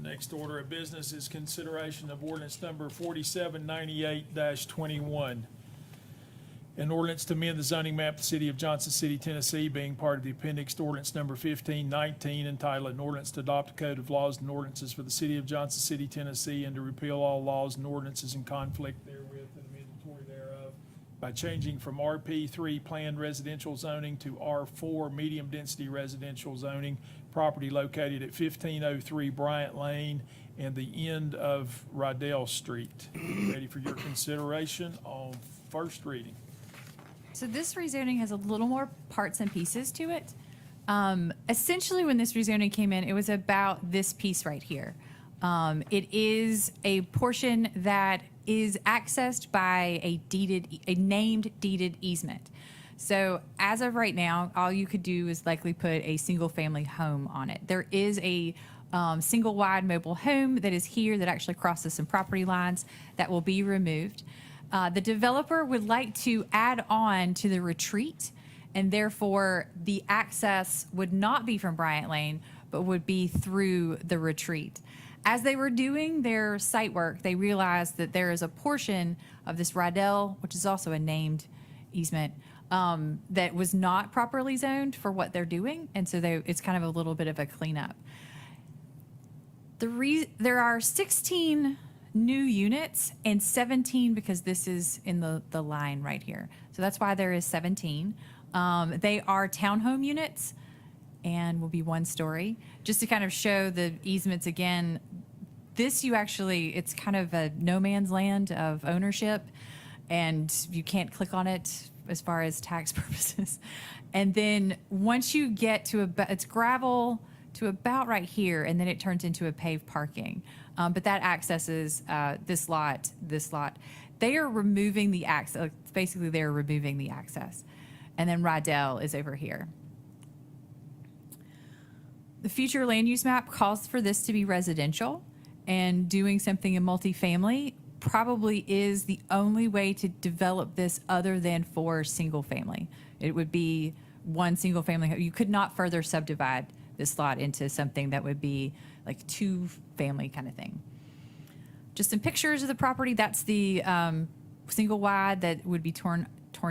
Next order of business is consideration of ordinance number 4798-21. An ordinance to amend the zoning map of the city of Johnson City, Tennessee, being part of the appendix to ordinance number 1519, entitled "An Ordinance to Adopt a Code of Laws and Ordinances for the City of Johnson City, Tennessee, and to repeal all laws and ordinances in conflict therewith and amendatory thereof by changing from RP3 planned residential zoning to R4 medium-density residential zoning, property located at 1503 Bryant Lane and the end of Rydell Street." Ready for your consideration on first reading. So this rezoning has a little more parts and pieces to it. Essentially, when this rezoning came in, it was about this piece right here. It is a portion that is accessed by a named deeded easement. So as of right now, all you could do is likely put a single-family home on it. There is a single-wide mobile home that is here that actually crosses some property lines that will be removed. The developer would like to add on to the retreat, and therefore the access would not be from Bryant Lane, but would be through the retreat. As they were doing their site work, they realized that there is a portion of this Rydell, which is also a named easement, that was not properly zoned for what they're doing, and so it's kind of a little bit of a cleanup. There are 16 new units and 17 because this is in the line right here. So that's why there is 17. They are townhome units and will be one story. Just to kind of show the easements again, it's kind of a no man's land of ownership, and you can't click on it as far as tax purposes. And then once you get to it's gravel to about right here, and then it turns into a paved parking. But that accesses this lot. They are removing the access. Basically, they're removing the access. And then Rydell is over here. The future land use map calls for this to be residential, and doing something in multifamily probably is the only way to develop this other than for single family. It would be one single family. You could not further subdivide this lot into something that would be like two family kind of thing. Just some pictures of the property. That's the single wide that would be torn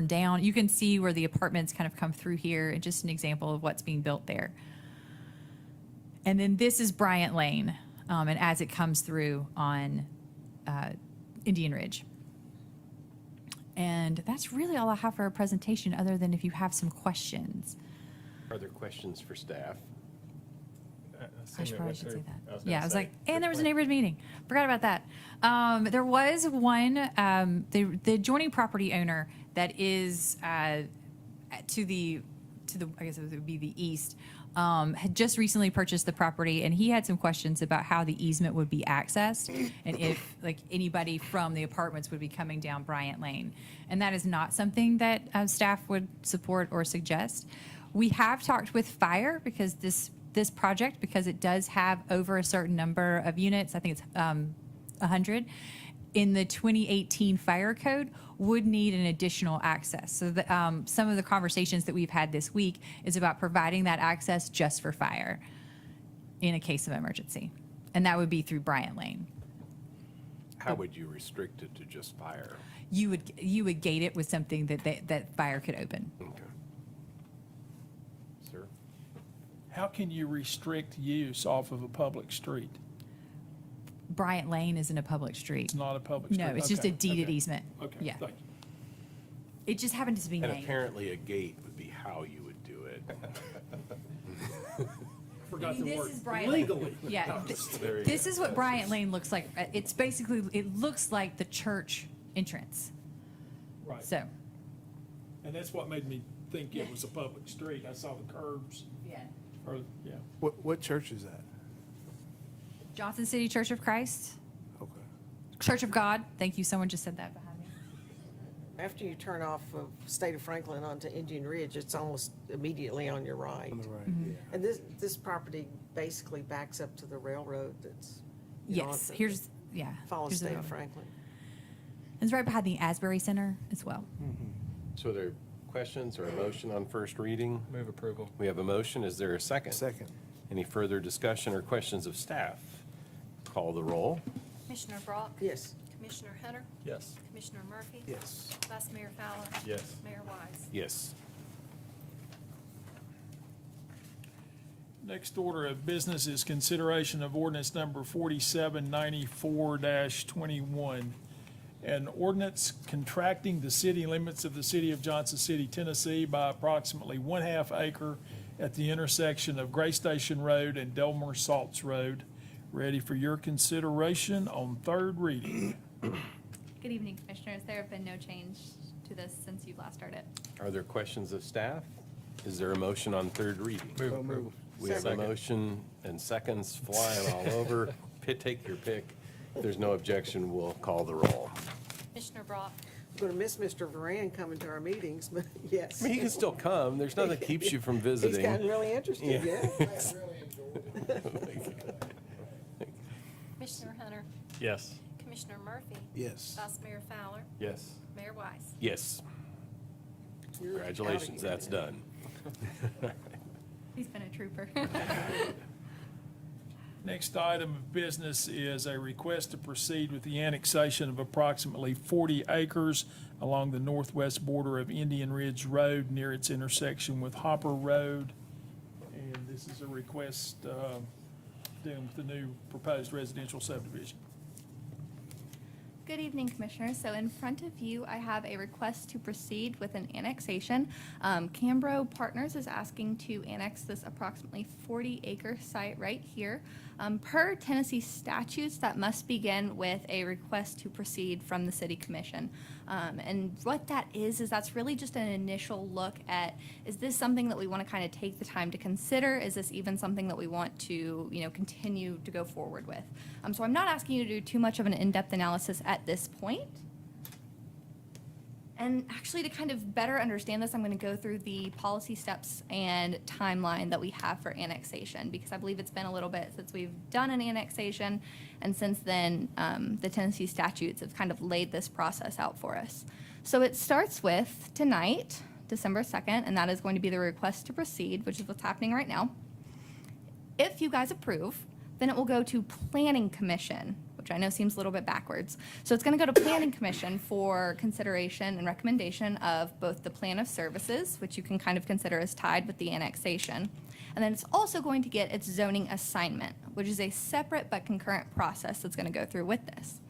down. You can see where the apartments kind of come through here, and just an example of what's being built there. And then this is Bryant Lane, and as it comes through on Indian Ridge. And that's really all I have for our presentation, other than if you have some questions. Are there questions for staff? I probably should say that. Yeah, I was like, and there was a neighborhood meeting. Forgot about that. There was one, the adjoining property owner that is to the I guess it would be the east, had just recently purchased the property, and he had some questions about how the easement would be accessed and if like anybody from the apartments would be coming down Bryant Lane. And that is not something that staff would support or suggest. We have talked with fire because this project, because it does have over a certain number of units, I think it's 100, in the 2018 fire code, would need an additional access. So some of the conversations that we've had this week is about providing that access just for fire in a case of emergency. And that would be through Bryant Lane. How would you restrict it to just fire? You would gate it with something that fire could open. Okay. Sir? How can you restrict use off of a public street? Bryant Lane isn't a public street. It's not a public street? No, it's just a Okay, deeded okay. easement. Okay, Yeah. thank you. It just happened to be And named. apparently a gate would be how you would do it. Forgot the This word. is Bryant. Legally. Yeah, There you this is what Bryant Lane looks like. It's basically, it looks like the church entrance. Right. So, And that's what made me think it was a public street. I saw the curbs, yeah. or, yeah. What church is that? Johnson City Church of Christ, Okay. Church of God. Thank you. Someone just said that behind me. After you turn off of State of Franklin onto Indian Ridge, it's almost immediately on your right. On the right, Mm-hmm. yeah. And this property basically backs up to the railroad that's. Yes, here's, yeah. Follows here's the State of road. Franklin. It's right behind the Asbury Center as well. So are there questions or a motion on first reading? Move approval. We have a motion. Is there a second? Second. Any further discussion or questions of staff? Call the roll. Commissioner Brock? Yes. Commissioner Hunter? Yes. Commissioner Murphy? Yes. Vice Mayor Fowler? Yes. Mayor Wise? Yes. Next order of business is consideration of ordinance number 4794-21. An ordinance contracting the city limits of the city of Johnson City, Tennessee by approximately 1/2 acre at the intersection of Gray Station Road and Delmer Salts Road. Ready for your consideration on third reading. Good evening, Commissioners. There have been no change to this since you last heard it. Are there questions of staff? Is there a motion on third reading? So move. We have a motion and seconds flying all over. Take your pick. If there's no objection, we'll call the roll. Commissioner Brock? I'm gonna miss Mr. Verran coming to our meetings, but yes. I mean, he can still come. There's nothing that keeps you from visiting. He's gotten really interested, yeah. Commissioner Hunter? Yes. Commissioner Murphy? Yes. Vice Mayor Fowler? Yes. Mayor Wise? Yes. You're outta Congratulations, here. that's done. He's been a trooper. Next item of business is a request to proceed with the annexation of approximately 40 acres along the northwest border of Indian Ridge Road near its intersection with Hopper Road. And this is a request dealing with the new proposed residential subdivision. Good evening, Commissioners. So in front of you, I have a request to proceed with an annexation. Cambro Partners is asking to annex this approximately 40-acre site right here. Per Tennessee statutes, that must begin with a request to proceed from the City Commission. And what that is that's really just an initial look at, is this something that we want to kind of take the time to consider? Is this even something that we want to, continue to go forward with? So I'm not asking you to do too much of an in-depth analysis at this point. And actually, to kind of better understand this, I'm going to go through the policy steps and timeline that we have for annexation, because I believe it's been a little bit since we've done an annexation, and since then, the Tennessee statutes have kind of laid this process out for us. So it starts with tonight, December 2nd, and that is going to be the request to proceed, which is what's happening right now. If you guys approve, then it will go to Planning Commission, which I know seems a little bit backwards. So it's going to go to Planning Commission for consideration and recommendation of both the plan of services, which you can kind of consider as tied with the annexation. And then it's also going to get its zoning assignment, which is a separate but concurrent process that's going to go through with this.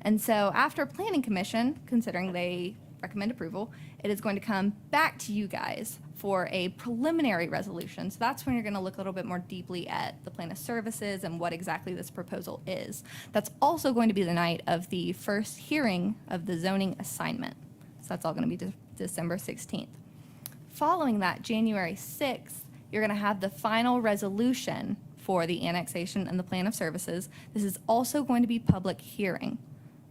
And so after Planning Commission, considering they recommend approval, it is going to come back to you guys for a preliminary resolution. So that's when you're going to look a little bit more deeply at the plan of services and what exactly this proposal is. That's also going to be the night of the first hearing of the zoning assignment. So that's all going to be December 16th. Following that, January 6th, you're going to have the final resolution for the annexation and the plan of services. This is also going to be public hearing.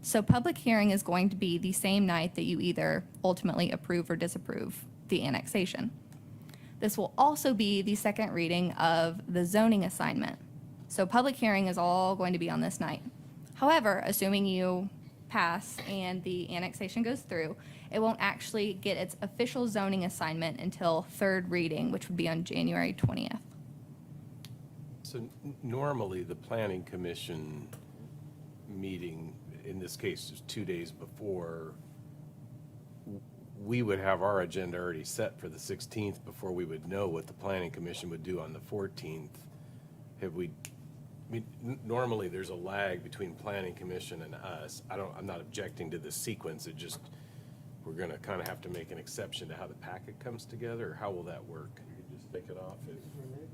So public hearing is going to be the same night that you either ultimately approve or disapprove the annexation. This will also be the second reading of the zoning assignment. So public hearing is all going to be on this night. However, assuming you pass and the annexation goes through, it won't actually get its official zoning assignment until third reading, which would be on January 20th. So normally, the planning commission meeting, in this case, is 2 days before, we would have our agenda already set for the 16th before we would know what the planning commission would do on the 14th. Have we, normally there's a lag between planning commission and us. I'm not objecting to the sequence, it just, we're gonna kind of have to make an exception to how the packet comes together, or how will that work? You can just pick it off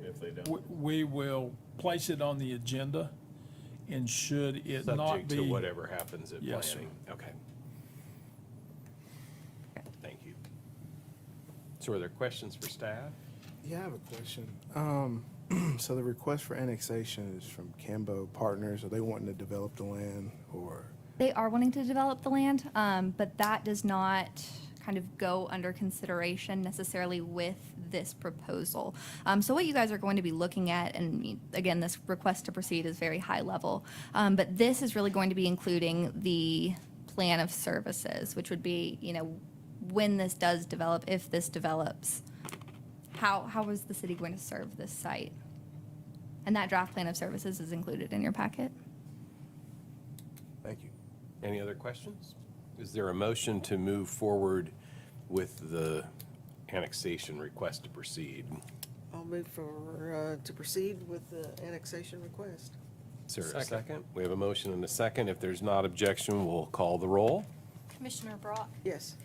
if they don't. We will place it on the agenda, and should it not Subject be. to whatever happens at Yes, sir. planning. Okay. Thank you. So are there questions for staff? Yeah, I have a question. So the request for annexation is from Cambo Partners. Are they wanting to develop the land, or? They are wanting to develop the land, but that does not kind of go under consideration necessarily with this proposal. So what you guys are going to be looking at, and again, this request to proceed is very high level, but this is really going to be including the plan of services, which would be, when this does develop, if this develops, how is the city going to serve this site? And that draft plan of services is included in your packet. Any other questions? Is there a motion to move forward with the annexation request to proceed? I'll move to proceed with the annexation request. Is there a second? We have a motion and a second. If there's not objection, we'll call the roll. Commissioner Brock? Yes.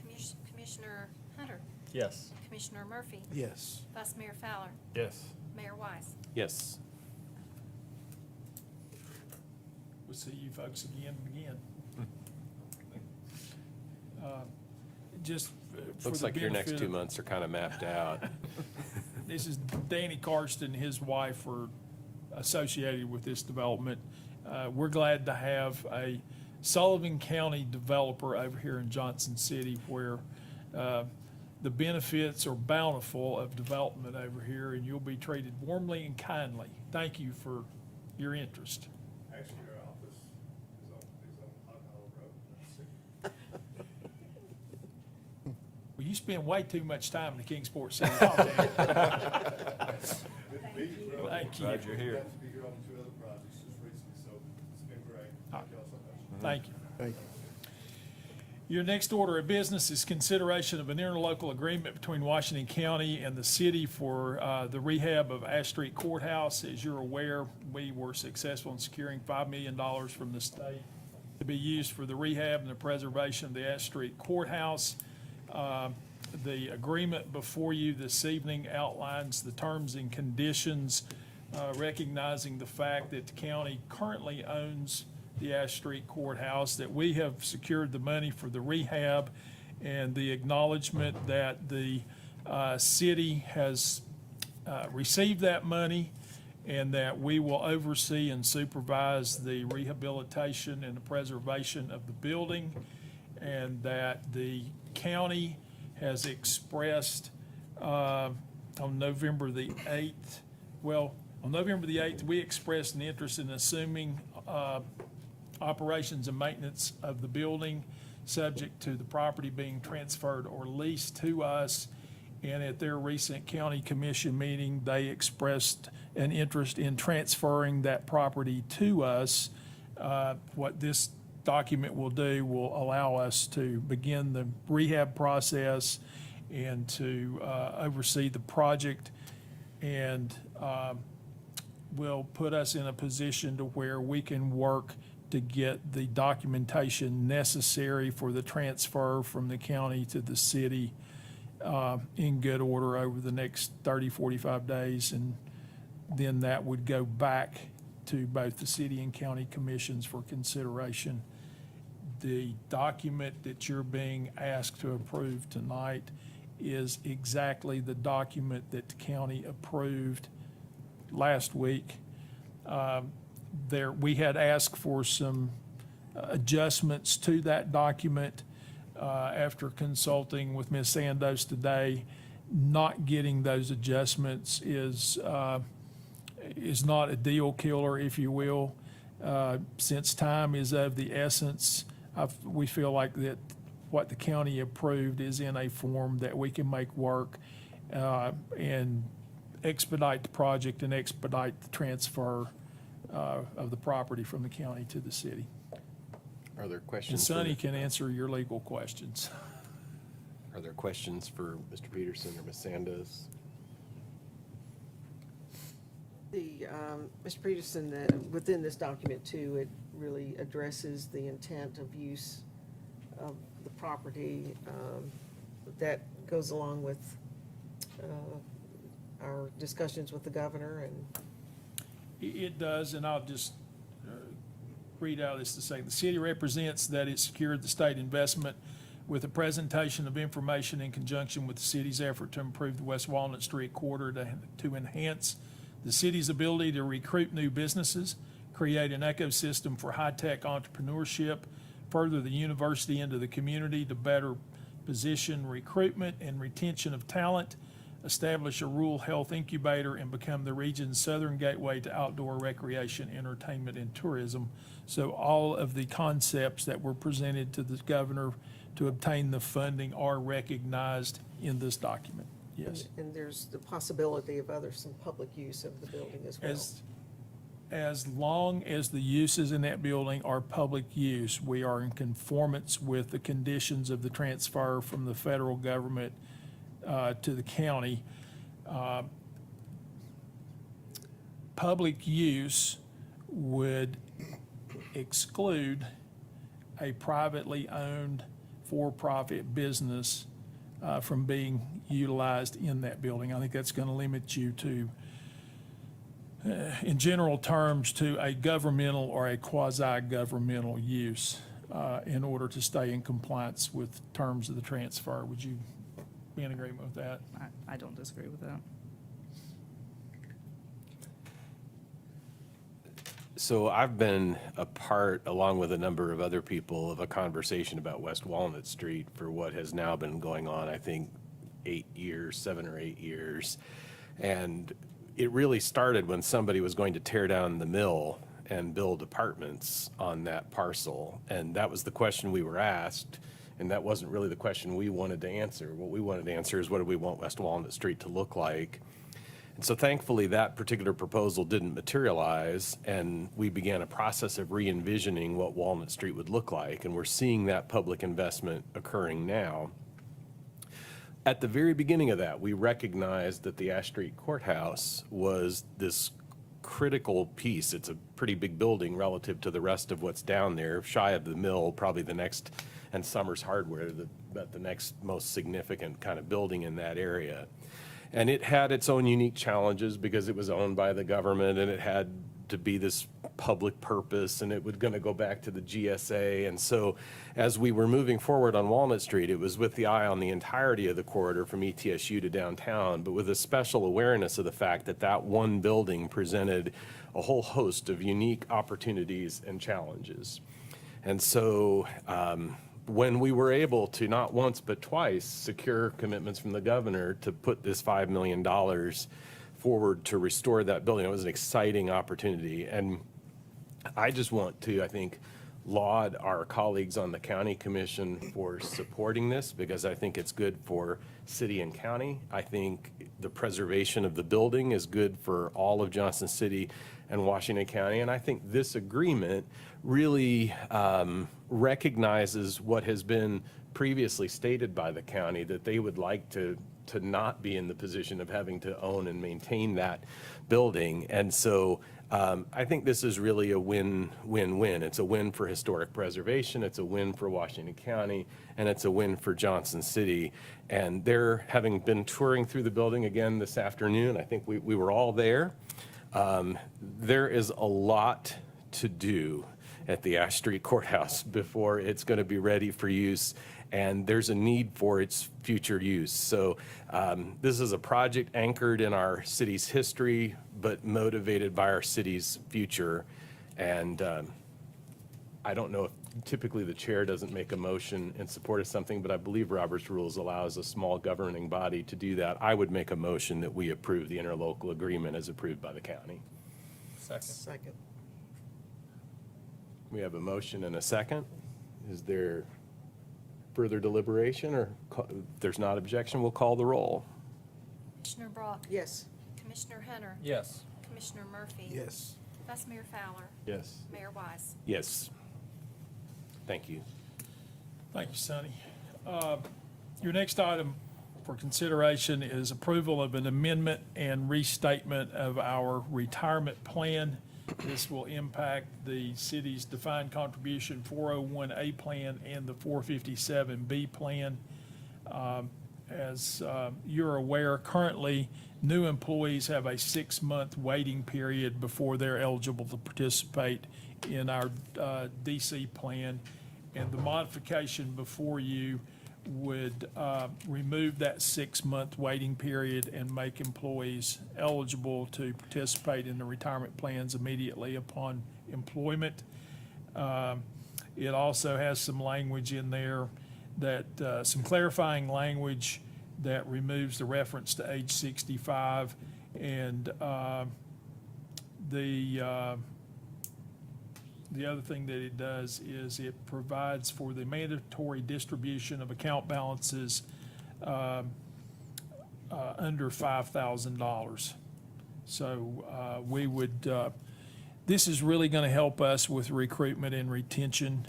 Commissioner Hunter? Yes. Commissioner Murphy? Yes. Vice Mayor Fowler? Yes. Mayor Wise? Yes. We'll see you folks again and again. Just for Looks the like your next benefit 2 of- months are kind of mapped out. This is Danny Karsten and his wife are associated with this development. We're glad to have a Sullivan County developer over here in Johnson City where the benefits are bountiful of development over here, and you'll be treated warmly and kindly. Thank you for your interest. Actually, our office is on Hog Road. Well, you spend way too much time in the Kingsport City Hall. Dan. Thank you. Glad you're here. Got to be here on 2 other projects just recently, so it's been great. Thank y'all so much. Thank you. Thank you. Your next order of business is consideration of an interlocal agreement between Washington County and the city for the rehab of Ashe Street Courthouse. As you're aware, we were successful in securing $5 million from the state to be used for the rehab and the preservation of the Ashe Street Courthouse. The agreement before you this evening outlines the terms and conditions, recognizing the fact that the county currently owns the Ashe Street Courthouse, that we have secured the money for the rehab, and the acknowledgement that the city has received that money, and that we will oversee and supervise the rehabilitation and the preservation of the building, and that the county has expressed on November the 8th, on November the 8th, we expressed an interest in assuming operations and maintenance of the building, subject to the property being transferred or leased to us. And at their recent county commission meeting, they expressed an interest in transferring that property to us. What this document will do will allow us to begin the rehab process and to oversee the project, and will put us in a position to where we can work to get the documentation necessary for the transfer from the county to the city in good order over the next 30, 45 days. And then that would go back to both the city and county commissions for consideration. The document that you're being asked to approve tonight is exactly the document that the county approved last week. We had asked for some adjustments to that document after consulting with Ms. Sandos today. Not getting those adjustments is not a deal killer, if you will. Since time is of the essence, we feel like that what the county approved is in a form that we can make work and expedite the project and expedite the transfer of the property from the county to the city. Are there And questions? Sonny can answer your legal questions. Are there questions for Mr. Peterson or Ms. Sandos? Mr. Peterson, within this document too, it really addresses the intent of use of the property. That goes along with our discussions with the governor, and It does, and I'll just read out this to say, the city represents that it secured the state investment with a presentation of information in conjunction with the city's effort to improve the West Walnut Street corridor to enhance the city's ability to recruit new businesses, create an ecosystem for high-tech entrepreneurship, further the university into the community to better position recruitment and retention of talent, establish a rural health incubator, and become the region's southern gateway to outdoor recreation, entertainment, and tourism. So all of the concepts that were presented to the governor to obtain the funding are recognized in this document. Yes. and there's the possibility of some public use of the building as well. as long as the uses in that building are public use, we are in conformance with the conditions of the transfer from the federal government to the county. Public use would exclude a privately owned for-profit business from being utilized in that building. I think that's going to limit you to, in general terms, to a governmental or a quasi-governmental use in order to stay in compliance with terms of the transfer. Would you be in agreement with that? I don't disagree with that. So I've been a part, along with a number of other people, of a conversation about West Walnut Street for what has now been going on, I think, 7 or 8 years. And it really started when somebody was going to tear down the mill and build apartments on that parcel. And that was the question we were asked, and that wasn't really the question we wanted to answer. What we wanted to answer is, what do we want West Walnut Street to look like? And so thankfully, that particular proposal didn't materialize, and we began a process of re-envisioning what Walnut Street would look like, and we're seeing that public investment occurring now. At the very beginning of that, we recognized that the Ashe Street Courthouse was this critical piece. It's a pretty big building relative to the rest of what's down there, shy of the mill, probably the next, and Summers Hardware, but the next most significant kind of building in that area. And it had its own unique challenges because it was owned by the government, and it had to be this public purpose, and it was going to go back to the GSA. And so as we were moving forward on Walnut Street, it was with the eye on the entirety of the corridor from ETSU to downtown, but with a special awareness of the fact that that one building presented a whole host of unique opportunities and challenges. And so when we were able to, not once but twice, secure commitments from the governor to put this $5 million forward to restore that building, it was an exciting opportunity. And I just want to, I think, laud our colleagues on the county commission for supporting this, because I think it's good for city and county. I think the preservation of the building is good for all of Johnson City and Washington County. And I think this agreement really recognizes what has been previously stated by the county, that they would like to not be in the position of having to own and maintain that building. And so I think this is really a win-win-win. It's a win for historic preservation, it's a win for Washington County, and it's a win for Johnson City. And they're having been touring through the building again this afternoon. I think we were all there. There is a lot to do at the Ashe Street Courthouse before it's going to be ready for use, and there's a need for its future use. So this is a project anchored in our city's history, but motivated by our city's future. And I don't know if typically the chair doesn't make a motion in support of something, but I believe Robert's Rules allows a small governing body to do that. I would make a motion that we approve the interlocal agreement as approved by the county. Second. We have a motion and a second. Is there further deliberation, or if there's not objection, we'll call the roll? Commissioner Brock? Yes. Commissioner Hunter? Yes. Commissioner Murphy? Yes. Vice Mayor Fowler? Yes. Mayor Wise? Yes. Thank you. Thank you, Sonny. Your next item for consideration is approval of an amendment and restatement of our retirement plan. This will impact the city's defined contribution 401A plan and the 457B plan. As you're aware, currently, new employees have a 6-month waiting period before they're eligible to participate in our DC plan. And the modification before you would remove that 6-month waiting period and make employees eligible to participate in the retirement plans immediately upon employment. It also has some language in there that, some clarifying language that removes the reference to age 65, and the other thing that it does is it provides for the mandatory distribution of account balances under $5,000. So we would, This is really going to help us with recruitment and retention.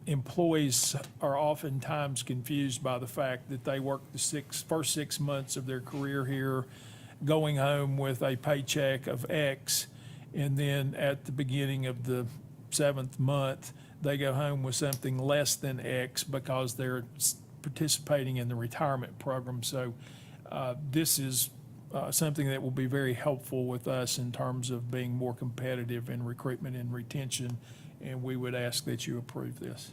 Employees are oftentimes confused by the fact that they work the first 6 months of their career here, going home with a paycheck of X, and then at the beginning of the 7th month, they go home with something less than X because they're participating in the retirement program. So this is something that will be very helpful with us in terms of being more competitive in recruitment and retention, and we would ask that you approve this.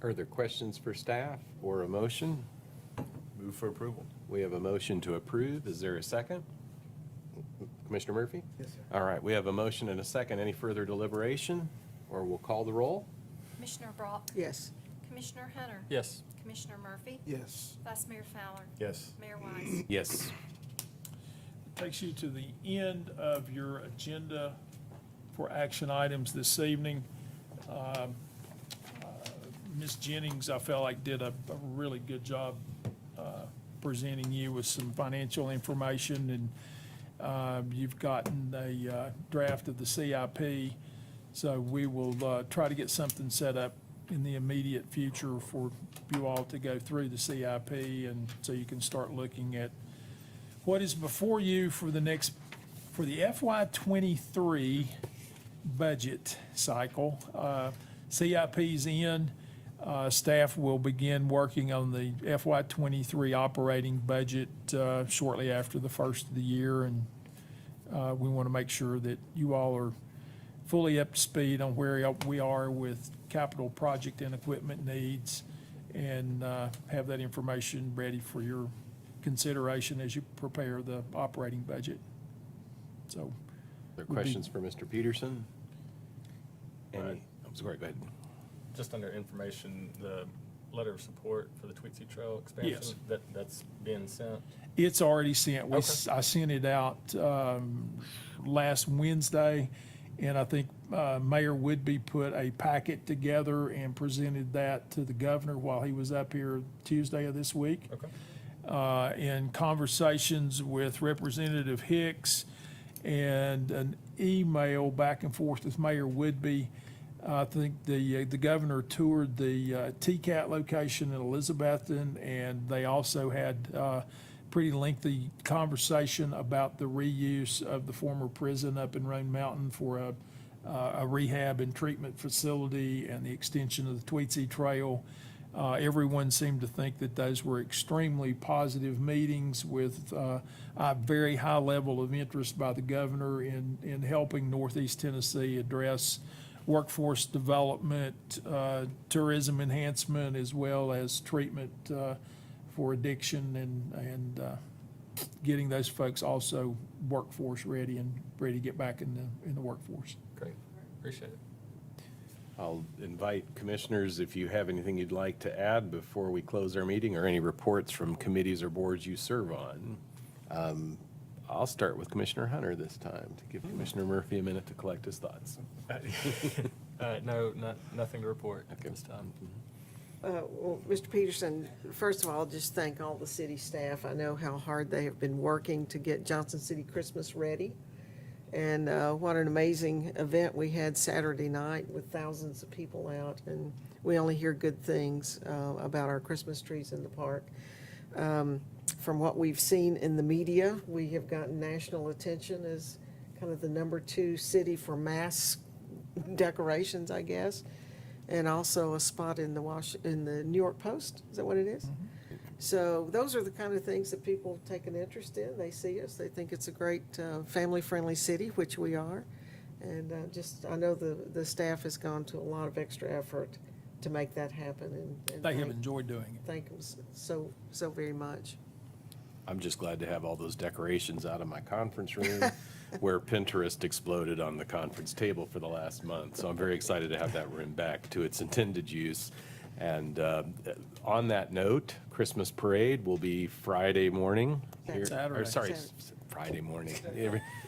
Are there questions for staff or a motion? Move for approval. We have a motion to approve. Is there a second? Commissioner Murphy? Yes, sir. All right, we have a motion and a second. Any further deliberation? Or we'll call the roll? Commissioner Brock, Yes. Commissioner Hunter, Yes. Commissioner Murphy, Yes. Vice Mayor Fowler, Yes. Mayor Wise. Yes. Takes you to the end of your agenda for action items this evening. Ms. Jennings, I felt like did a really good job presenting you with some financial information, and you've gotten a draft of the CIP. So we will try to get something set up in the immediate future for you all to go through the CIP, and so you can start looking at what is before you for the FY23 budget cycle. CIP's in. Staff will begin working on the FY23 operating budget shortly after the first of the year, and we want to make sure that you all are fully up to speed on where we are with capital project and equipment needs, and have that information ready for your consideration as you prepare the operating budget. So, Are there Would be- questions for Mr. Peterson? Any? I'm sorry, go ahead. Just under information, the letter of support for the Tweetsie Trail expansion? Yes. That's being sent? it's already sent. Okay. I sent it out last Wednesday, and I think Mayor Woodby put a packet together and presented that to the governor while he was up here Tuesday of this week. Okay. In conversations with Representative Hicks and an email back and forth with Mayor Woodby, I think the governor toured the TCAT location in Elizabethton, and they also had pretty lengthy conversation about the reuse of the former prison up in Roan Mountain for a rehab and treatment facility and the extension of the Tweetsie Trail. Everyone seemed to think that those were extremely positive meetings with a very high level of interest by the governor in helping Northeast Tennessee address workforce development, tourism enhancement, as well as treatment for addiction and getting those folks also workforce ready and ready to get back in the workforce. Great. Appreciate it. I'll invite commissioners, if you have anything you'd like to add before we close our meeting, or any reports from committees or boards you serve on. I'll start with Commissioner Hunter this time to give Commissioner Murphy a minute to collect his thoughts. No, nothing to report at this time. Well, Mr. Peterson, first of all, I'll just thank all the city staff. I know how hard they have been working to get Johnson City Christmas ready. And what an amazing event we had Saturday night with thousands of people out. And we only hear good things about our Christmas trees in the park. From what we've seen in the media, we have gotten national attention as kind of the #2 city for mass decorations, I guess. And also a spot in the New York Post. Is that what it is? So those are the kind of things that people take an interest in. They see us. They think it's a great family-friendly city, which we are. And I know the staff has gone to a lot of extra effort to make that happen. And They have enjoyed doing it. thank them so very much. I'm just glad to have all those decorations out of my conference room where Pinterest exploded on the conference table for the last month. So I'm very excited to have that room back to its intended use. And on that note, Christmas parade will be Friday morning. here- Saturday. Or sorry, Saturday. Friday morning.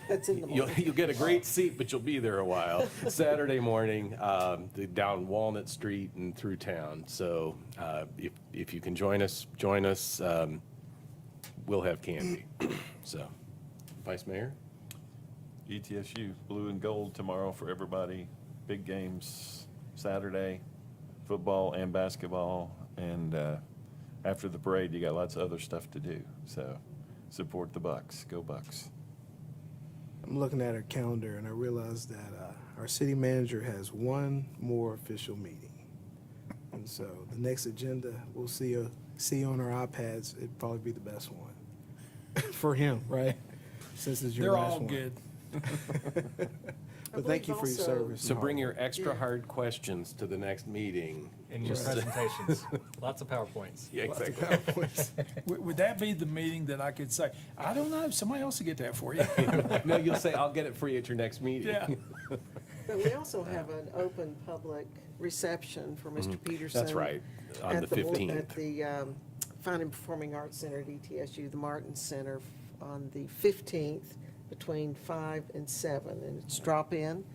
That's in the morning. You'll get a great seat, but you'll be there a while. Saturday morning, down Walnut Street and through town. So if you can join us. We'll have candy. So, Vice Mayor? ETSU, blue and gold tomorrow for everybody. Big games Saturday, football and basketball. And after the parade, you got lots of other stuff to do. So support the Bucks. Go Bucks. I'm looking at our calendar and I realize that our city manager has one more official meeting. And so the next agenda, we'll see on our iPads. It'd probably be the best one for him, right? Since it's your They're last all one. good. But thank you for your also- service. So and bring hard your extra Yeah. hard questions to the next meeting. In your presentations, lots of PowerPoints. Yeah, work. exactly. Would that be the meeting that I could say, I don't know, somebody else will get that for you? No, you'll say, I'll get it for you at your next meeting. Yeah. But we also have an open public reception for Mr. Peterson. That's right, on at the At 15th. the Fine and Performing Arts Center at ETSU, the Martin Center, on the 15th between 5 and 7. And it's drop-in.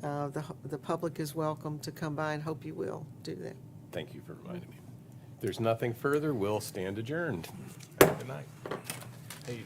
The public is welcome to come by and hope you will do that. Thank you for reminding me. If there's nothing further, we'll stand adjourned. Have a good night. Hey.